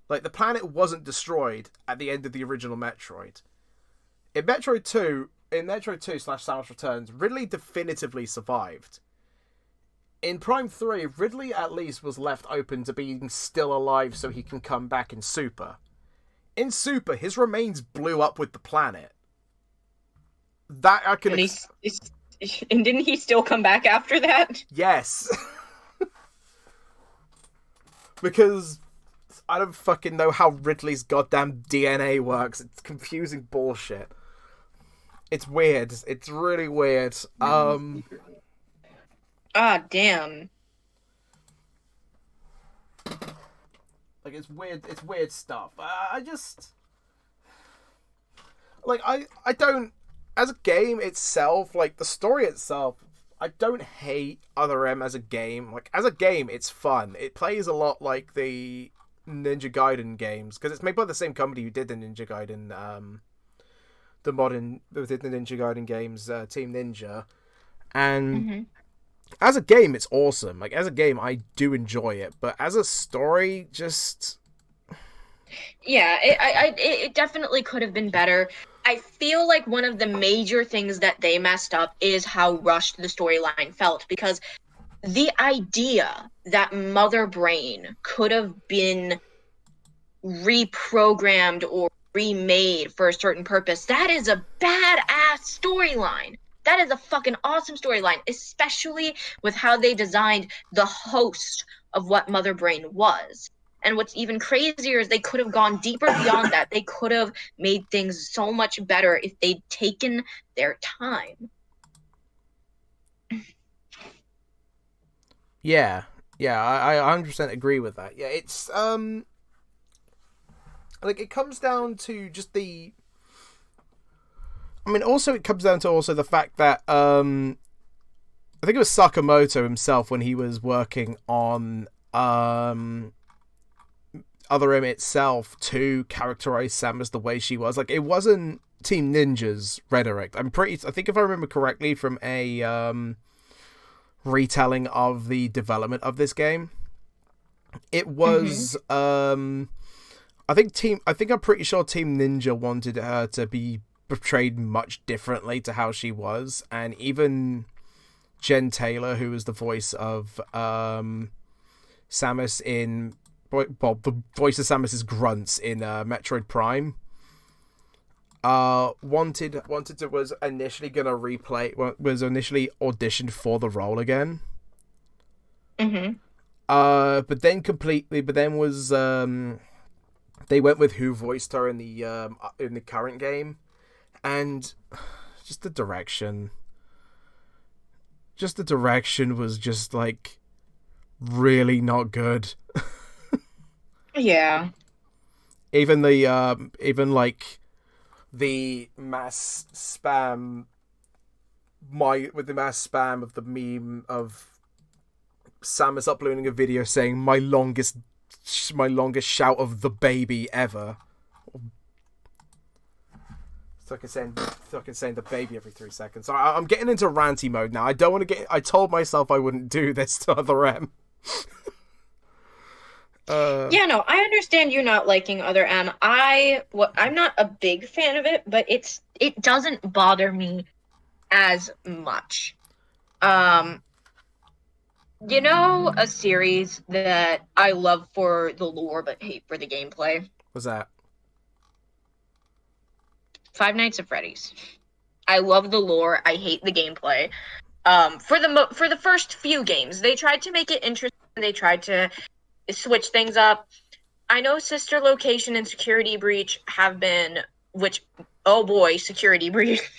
Like, the planet wasn't destroyed at the end of the original Metroid. In Metroid 2 / Samus Returns, Ridley definitively survived. In Prime 3, Ridley at least was left open to being still alive so he can come back in Super. In Super, his remains blew up with the planet. That I can... And didn't he still come back after that? Yes. Because I don't fucking know how Ridley's goddamn DNA works. It's confusing bullshit. It's weird. It's really weird. Ah, damn. Like, it's weird stuff. I don't, as a game itself, like, the story itself, I don't hate Other M as a game. Like, as a game, it's fun. It plays a lot like the Ninja Gaiden games, because it's made by the same company who did the Ninja Gaiden, the Ninja Gaiden games, Team Ninja. And as a game, it's awesome. Like, as a game, I do enjoy it. But as a story, just... Yeah, it definitely could have been better. I feel like one of the major things that they messed up is how rushed the storyline felt, because the idea that Mother Brain could have been reprogrammed or remade for a certain purpose, that is a badass storyline. That is a fucking awesome storyline, especially with how they designed the host of what Mother Brain was. And what's even crazier is they could have gone deeper beyond that. They could have made things so much better if they'd taken their time. Yeah, I 100% agree with that. Yeah, it's like it comes down to just the. I mean, also it comes down to also the fact that I think it was Sakamoto himself when he was working on Other M itself to characterize Samus the way she was. Like, it wasn't Team Ninja's rhetoric. I think if I remember correctly from a retelling of the development of this game, it was I'm pretty sure Team Ninja wanted her to be portrayed much differently to how she was, and even Jen Taylor, who was the voice of Samus in the voice of Samus's grunts in Metroid Prime, was initially auditioned for the role again. But then was they went with who voiced her in the current game, and just the direction was just like really not good. Yeah. Even like the mass spam with the mass spam of the meme of Samus uploading a video saying my longest shout of the baby ever. Fucking saying the baby every 3 seconds. So I'm getting into ranty mode now. I don't want to get. I told myself I wouldn't do this to Other M. Yeah, no, I understand you not liking Other M. I'm not a big fan of it, but it doesn't bother me as much. You know, a series that I love for the lore but hate for the gameplay? What's that? Five Nights at Freddy's. I love the lore. I hate the gameplay. For the first few games, they tried to make it interesting. They tried to switch things up. I know Sister Location and Security Breach have been, oh boy, Security Breach.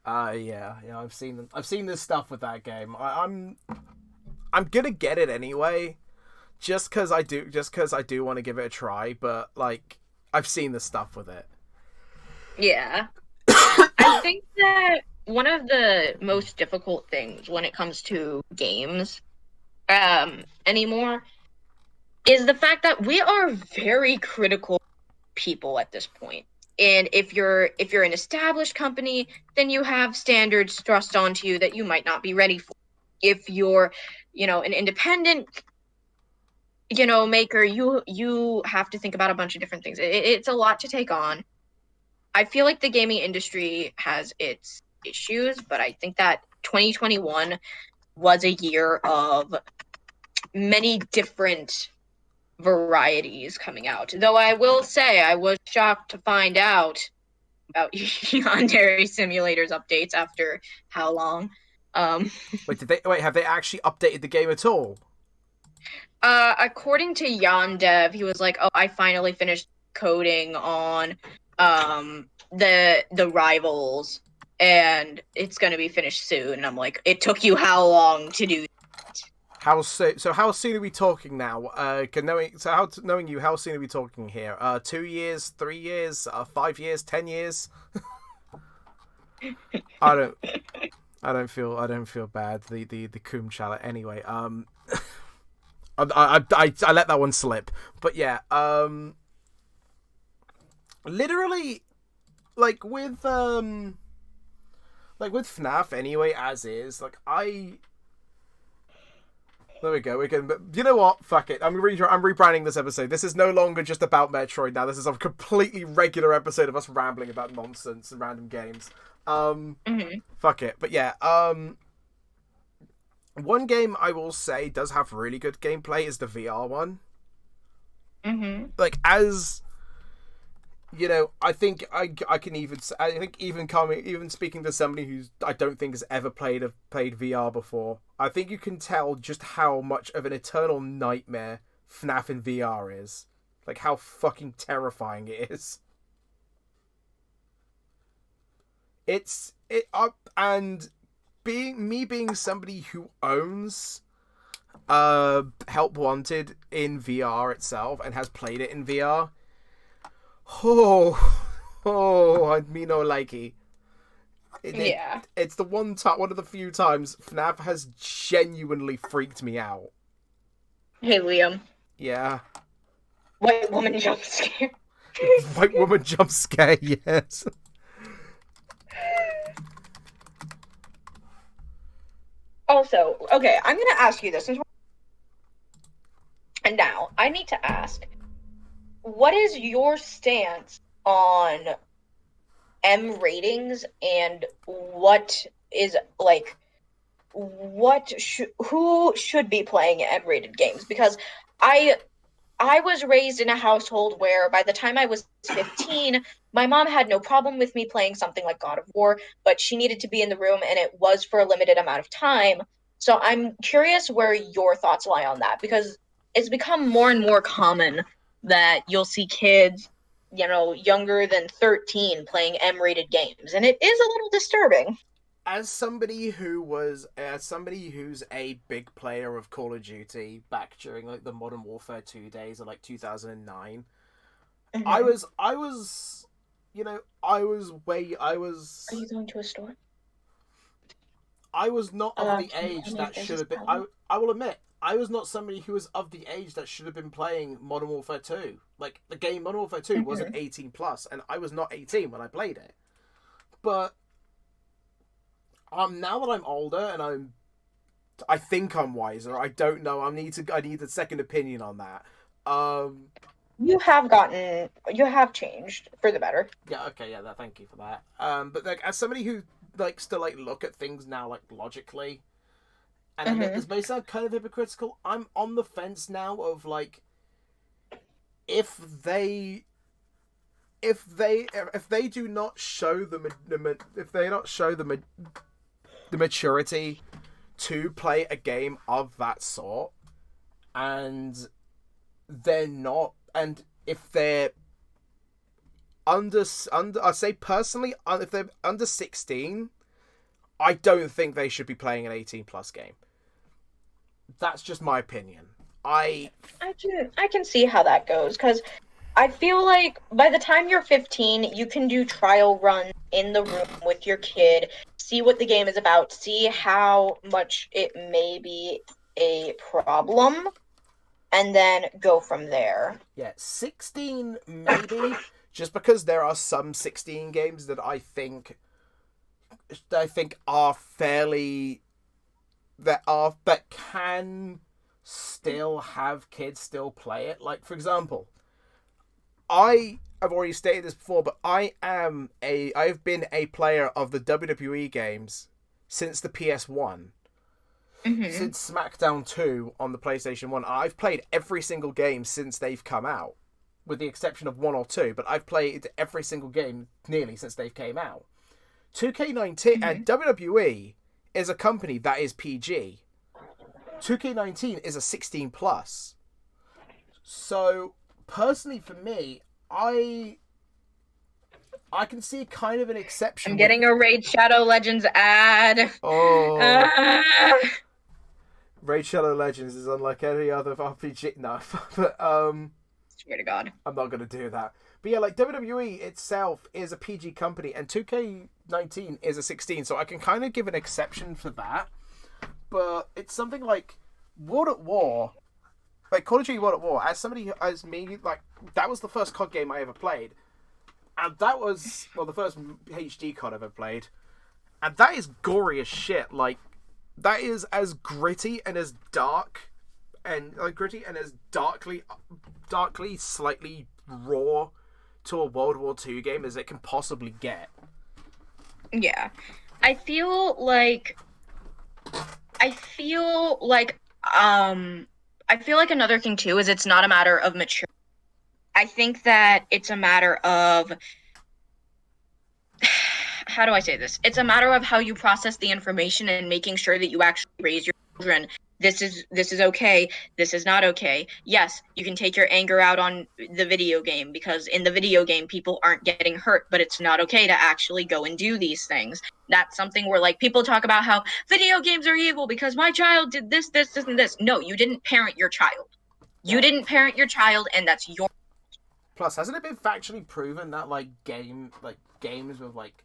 Yeah, I've seen this stuff with that game. I'm gonna get it anyway, just because I do want to give it a try. But like, I've seen the stuff with it. Yeah. I think that one of the most difficult things when it comes to games anymore is the fact that we are very critical people at this point. And if you're an established company, then you have standards thrust onto you that you might not be ready for. If you're, an independent, maker, you have to think about a bunch of different things. It's a lot to take on. I feel like the gaming industry has its issues, but I think that 2021 was a year of many different varieties coming out. Though I will say I was shocked to find out about Yandere Simulator's updates after how long. Have they actually updated the game at all? According to Yandev, he was like, "Oh, I finally finished coding on the rivals, and it's gonna be finished soon." And I'm like, "It took you how long to do that?" How soon are we talking now? Knowing you, how soon are we talking here? 2 years, 3 years, 5 years, 10 years? I don't feel bad. The Coom Chalet. Anyway, I let that one slip. But yeah, literally, like with FNAF anyway, as is, like there we go. We can. You know what? Fuck it. I'm rebranding this episode. This is no longer just about Metroid now. This is a completely regular episode of us rambling about nonsense and random games. Fuck it. But yeah. One game I will say does have really good gameplay is the VR one. Mm-hmm. Like, as you know, I think I can even even speaking to somebody who's I don't think has ever played VR before. I think you can tell just how much of an eternal nightmare FNAF in VR is. Like, how fucking terrifying it is. It's it up and being somebody who owns Help Wanted in VR itself and has played it in VR. I mean, no likey. It's the one of the few times FNAF has genuinely freaked me out. Hey, Liam. Yeah. White woman jump scare. White woman jump scare, yes. Also, okay, I'm gonna ask you this. And now, I need to ask, what is your stance on M ratings and what is, like, who should be playing M-rated games? Because I was raised in a household where by the time I was 15, my mom had no problem with me playing something like God of War, but she needed to be in the room and it was for a limited amount of time. So I'm curious where your thoughts lie on that, because it's become more and more common that you'll see kids, younger than 13 playing M-rated games, and it is a little disturbing. As somebody who's a big player of Call of Duty back during like the Modern Warfare 2 days of like 2009, Mm-hmm. I was Are you going to a store? I was not of the age that should have been. I will admit, I was not somebody who was of the age that should have been playing Modern Warfare 2. Like, the game Modern Warfare 2 wasn't 18 plus, and I was not 18 when I played it. But now that I'm older and I think I'm wiser. I don't know. I need a second opinion on that. You have changed for the better. Yeah. Okay. Yeah. Thank you for that. But like, as somebody who likes to like look at things now like logically, and this may sound kind of hypocritical. I'm on the fence now of like, if they do not show the maturity to play a game of that sort, and they're not, and if they're under I say personally, if they're under 16, I don't think they should be playing an 18 plus game. That's just my opinion. I can see how that goes, because I feel like by the time you're 15, you can do trial runs in the room with your kid, see what the game is about, see how much it may be a problem, and then go from there. Yeah, 16 maybe, just because there are some 16 games that I think are fairly that can still have kids still play it. Like, for example, I've already stated this before, but I've been a player of the WWE games since the PS1. Since SmackDown 2 on the PlayStation 1. I've played every single game since they've come out, with the exception of 1 or 2, but I've played every single game nearly since they've came out. 2K19 and WWE is a company that is PG. 2K19 is a 16 plus. So personally for me, I can see kind of an exception. I'm getting a Raid Shadow Legends ad. Oh. Raid Shadow Legends is unlike any other RPG. No, but swear to God, I'm not gonna do that. But yeah, like WWE itself is a PG company, and 2K19 is a 16, so I can kind of give an exception for that. But it's something like World at War, like Call of Duty World at War. As somebody as me, like that was the first COD game I ever played, and that was the first HD COD I've ever played, and that is gory as shit. Like, that is as gritty and as dark and as darkly slightly raw to a World War II game as it can possibly get. Yeah. I feel like I feel like another thing too is it's not a matter of mature. I think that it's a matter of how do I say this? It's a matter of how you process the information and making sure that you actually raise your children. This is okay. This is not okay. Yes, you can take your anger out on the video game because in the video game people aren't getting hurt, but it's not okay to actually go and do these things. That's something where like people talk about how video games are evil because my child did this, this, this, and this. No, you didn't parent your child. You didn't parent your child, and that's your. Plus, hasn't it been factually proven that games with like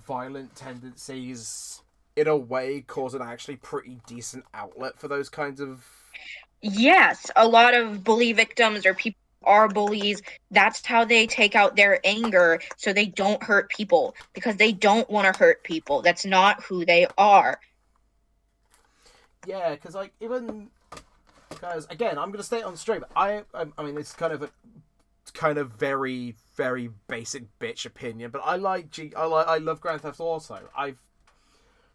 violent tendencies in a way cause an actually pretty decent outlet for those kinds of... Yes, a lot of bully victims or people who are bullies, that's how they take out their anger so they don't hurt people because they don't want to hurt people. That's not who they are. Yeah, because like even guys, again, I'm gonna stay on stream. I mean, it's kind of very very basic bitch opinion, but I love Grand Theft Auto. I've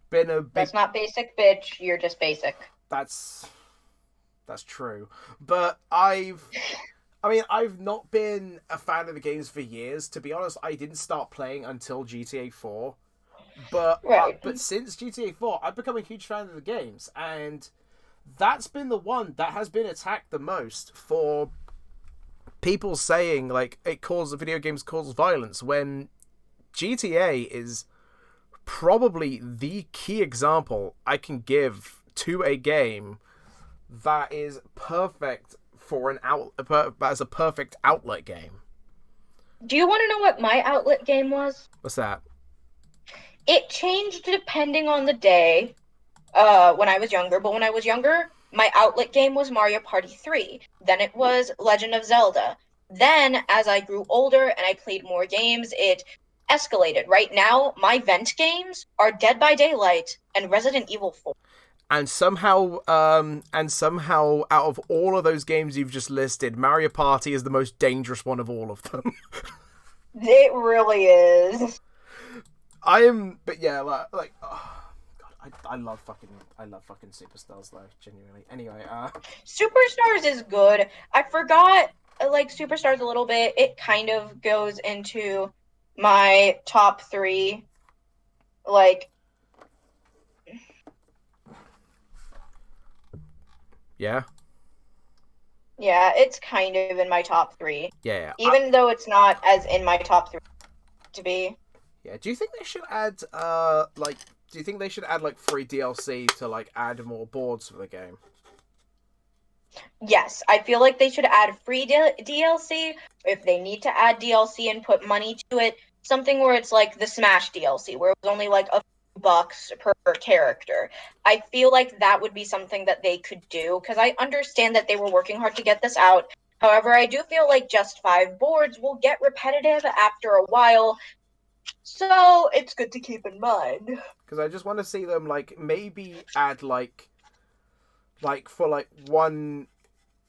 been a big... That's not basic, bitch. You're just basic. That's true. But I've not been a fan of the games for years. To be honest, I didn't start playing until GTA 4. But but since GTA 4, I've become a huge fan of the games, and that's been the one that has been attacked the most for people saying like video games cause violence, when GTA is probably the key example I can give to a game that is perfect for as a perfect outlet game. Do you want to know what my outlet game was? What's that? It changed depending on the day when I was younger, but when I was younger, my outlet game was Mario Party 3. Then it was Legend of Zelda. Then, as I grew older and I played more games, it escalated. Right now, my vent games are Dead by Daylight and Resident Evil 4. And somehow out of all of those games you've just listed, Mario Party is the most dangerous one of all of them. It really is. But yeah, like oh god, I love fucking Superstars though, genuinely. Anyway, Superstars is good. I forgot like Superstars a little bit. It kind of goes into my top 3. Like, yeah, it's kind of in my top 3. Yeah. Even though it's not as in my top 3 to be. Yeah. Do you think they should add free DLC to like add more boards for the game? Yes, I feel like they should add free DLC. If they need to add DLC and put money to it, something where it's like the Smash DLC, where it was only like a few bucks per character. I feel like that would be something that they could do, because I understand that they were working hard to get this out. However, I do feel like just 5 boards will get repetitive after a while, so it's good to keep in mind. Because I just want to see them like maybe add like for like one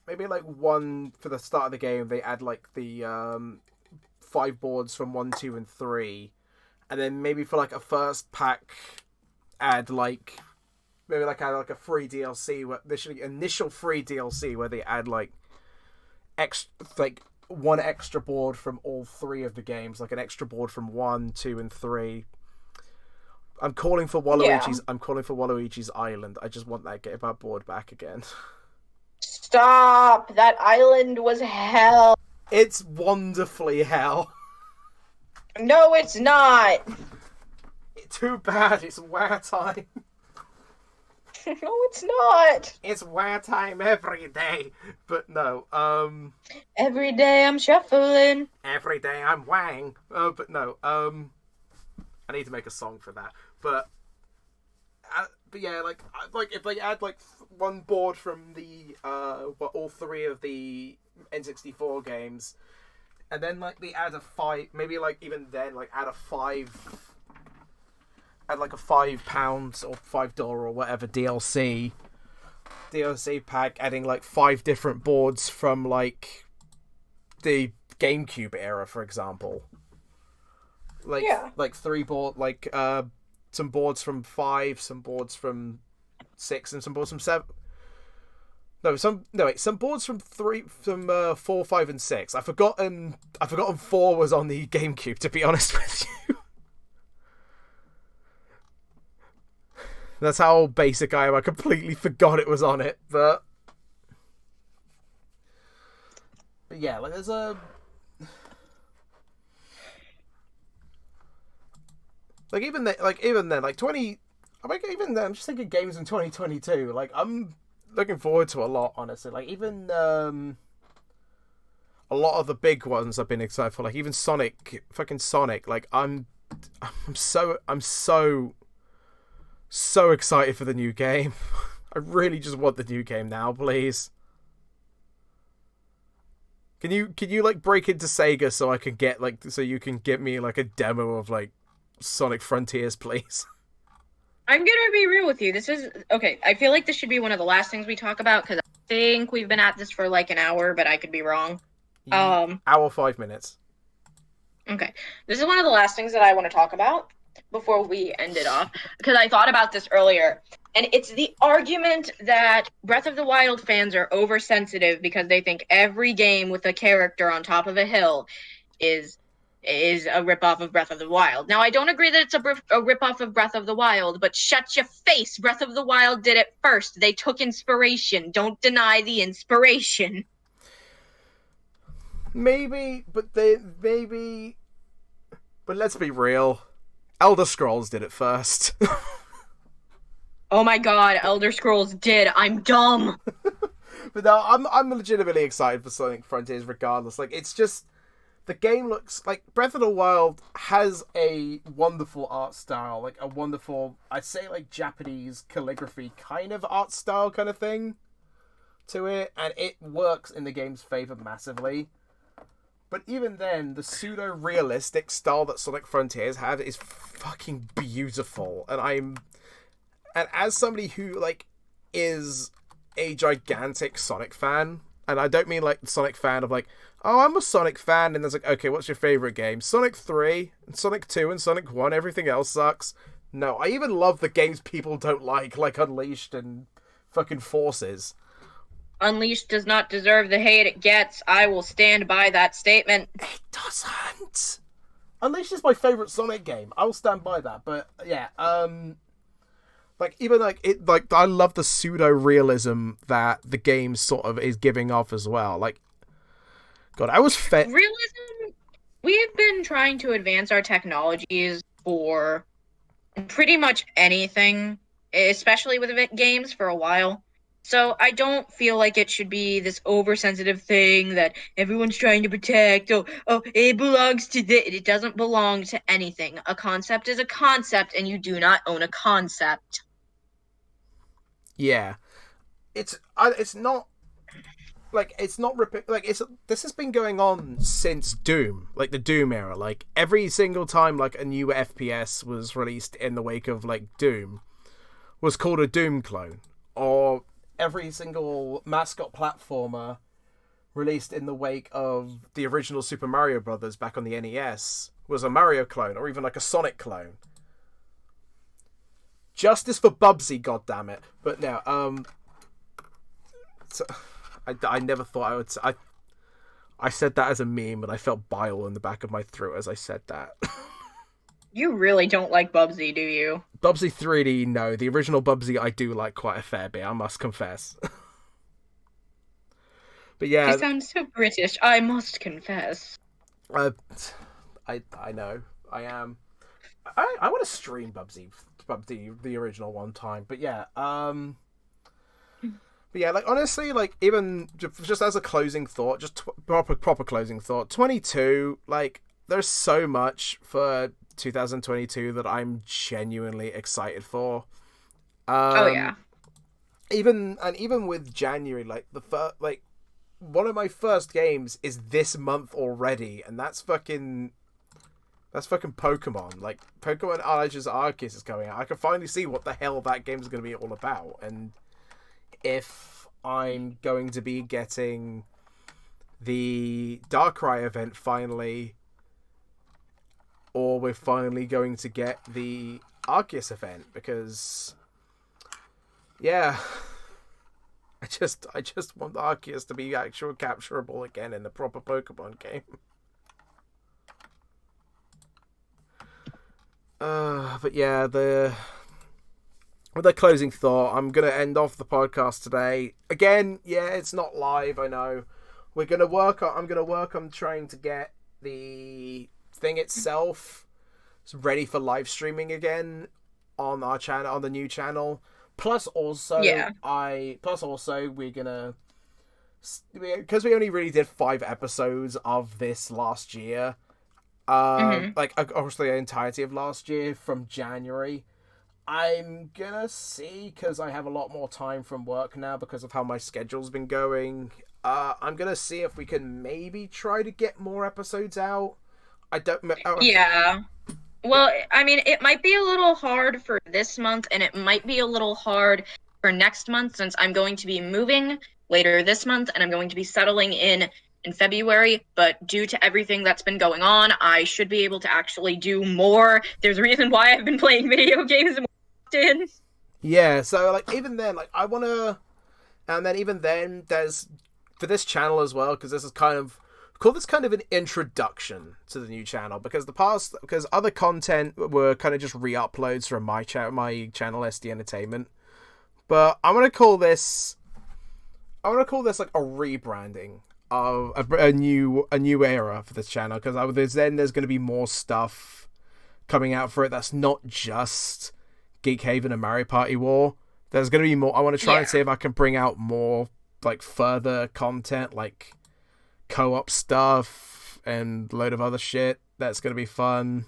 for the start of the game, they add like the 5 boards from 1, 2, and 3, and then maybe for like a first pack add like a free DLC where initial free DLC where they add like one extra board from all 3 of the games, like an extra board from 1, 2, and 3. I'm calling for Waluigi's Island. I just want that board back again. Stop! That island was hell. It's wonderfully hell. No, it's not. Too bad. It's wear time. No, it's not. It's wear time every day. But no. Every day I'm shuffling. Every day I'm wang. But no. I need to make a song for that. But yeah, like if they add like 1 board from the all 3 of the N64 games, and then like they add a 5, maybe like even then like add like a £5 or $5 or whatever DLC pack, adding like 5 different boards from like the GameCube era, for example. Like 3 board, like some boards from 5, some boards from 6 and some boards from 7. Some boards from 4, 5, and 6. I've forgotten 4 was on the GameCube, to be honest with you. That's how basic I am. I completely forgot it was on it, but yeah, like there's a even then, 20. Even then, I'm just thinking games in 2022. Like, I'm looking forward to a lot, honestly. Like, even a lot of the big ones I've been excited for. Like, even fucking Sonic. Like, I'm so excited for the new game. I really just want the new game now, please. Can you like break into Sega so I can get so you can get me like a demo of like Sonic Frontiers, please? I'm gonna be real with you. This is okay. I feel like this should be one of the last things we talk about because I think we've been at this for like an hour, but I could be wrong. Hour 5 minutes. Okay, this is one of the last things that I want to talk about before we end it off because I thought about this earlier, and it's the argument that Breath of the Wild fans are oversensitive because they think every game with a character on top of a hill is a ripoff of Breath of the Wild. Now, I don't agree that it's a ripoff of Breath of the Wild, but shut your face. Breath of the Wild did it first. They took inspiration. Don't deny the inspiration. Maybe, but let's be real. Elder Scrolls did it first. Oh my god, Elder Scrolls did. I'm dumb. But no, I'm legitimately excited for Sonic Frontiers regardless. Like, it's just, the game looks like Breath of the Wild has a wonderful art style, like a wonderful, I'd say like Japanese calligraphy kind of art style kind of thing to it, and it works in the game's favor massively. But even then, the pseudo-realistic style that Sonic Frontiers have is fucking beautiful, and as somebody who like is a gigantic Sonic fan, and I don't mean like Sonic fan of like, oh, I'm a Sonic fan, and there's like, okay, what's your favorite game? Sonic 3, and Sonic 2, and Sonic 1, everything else sucks. No, I even love the games people don't like Unleashed and fucking Forces. Unleashed does not deserve the hate it gets. I will stand by that statement. It doesn't! Unleashed is my favorite Sonic game. I will stand by that, but yeah, I love the pseudo-realism that the game sort of is giving off as well. Like, God, I was realism. We have been trying to advance our technologies for pretty much anything, especially with games, for a while. So I don't feel like it should be this oversensitive thing that everyone's trying to protect. Oh, it belongs to it doesn't belong to anything. A concept is a concept, and you do not own a concept. Yeah, it's not this has been going on since Doom, like the Doom era. Like every single time like a new FPS was released in the wake of like Doom was called a Doom clone, or every single mascot platformer released in the wake of the original Super Mario Brothers back on the NES was a Mario clone, or even like a Sonic clone. Justice for Bubsy, goddammit. But no, so, I never thought I would. I said that as a meme, and I felt bile in the back of my throat as I said that. You really don't like Bubsy, do you? Bubsy 3D, no. The original Bubsy I do like quite a fair bit, I must confess. But yeah, You sound so British. I must confess. I know. I am. I want to stream Bubsy, the original one time. But yeah, like honestly, like even just as a closing thought, just proper closing thought. 22, like there's so much for 2022 that I'm genuinely excited for. Oh yeah. Even with January, like one of my first games is this month already, and that's fucking Pokemon. Like, Pokemon Legends Arceus is coming out. I can finally see what the hell that game's going to be all about, and if I'm going to be getting the Darkrai event finally, or we're finally going to get the Arceus event, because yeah, I just want Arceus to be actual capturable again in the proper Pokemon game. But yeah, with a closing thought, I'm gonna end off the podcast today. Again, yeah, it's not live, I know. I'm gonna work on trying to get the thing itself ready for live streaming again on our channel, on the new channel. Plus also we're gonna, because we only really did 5 episodes of this last year. Like obviously the entirety of last year from January. I'm gonna see, because I have a lot more time from work now because of how my schedule's been going. I'm gonna see if we can maybe try to get more episodes out. I don't. Yeah. Well, I mean, it might be a little hard for this month, and it might be a little hard for next month, since I'm going to be moving later this month, and I'm going to be settling in February. But due to everything that's been going on, I should be able to actually do more. There's a reason why I've been playing video games more often. Yeah, so like even then, like I wanna, and then even then, there's for this channel as well, because this is kind of call this kind of an introduction to the new channel, because because other content were kind of just re-uploads from my channel SD Entertainment, but I'm gonna call this like a rebranding of a new era for this channel, because there's going to be more stuff coming out for it that's not just Geek Haven and Mario Party War. There's going to be more. I want to try and see if I can bring out more like further content, like co-op stuff and a load of other shit. That's going to be fun.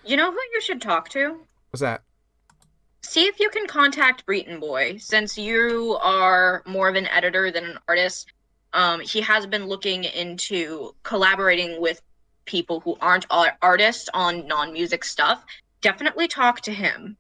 You know who you should talk to? What's that? See if you can contact Breton Boy, since you are more of an editor than an artist. He has been looking into collaborating with people who aren't artists on non-music stuff. Definitely talk to him.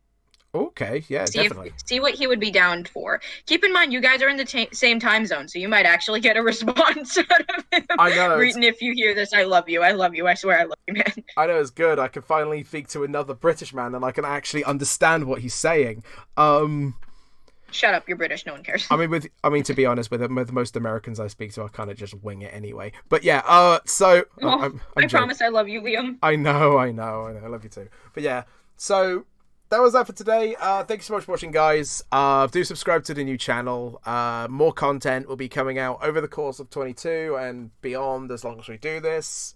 Okay, yeah, definitely. See what he would be down for. Keep in mind, you guys are in the same time zone, so you might actually get a response out of him. I know. Breton, if you hear this, I love you. I love you. I swear I love you, man. I know, it's good. I can finally speak to another British man, and I can actually understand what he's saying. Shut up, you're British. No one cares. I mean, to be honest, with most Americans I speak to, I kind of just wing it anyway. But yeah, so I promise I love you, Liam. I know. I love you too. But yeah, so that was that for today. Thank you so much for watching, guys. Do subscribe to the new channel. More content will be coming out over the course of 22 and beyond, as long as we do this.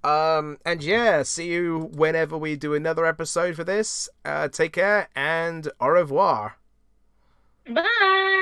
And yeah, see you whenever we do another episode for this. Take care and au revoir. Bye.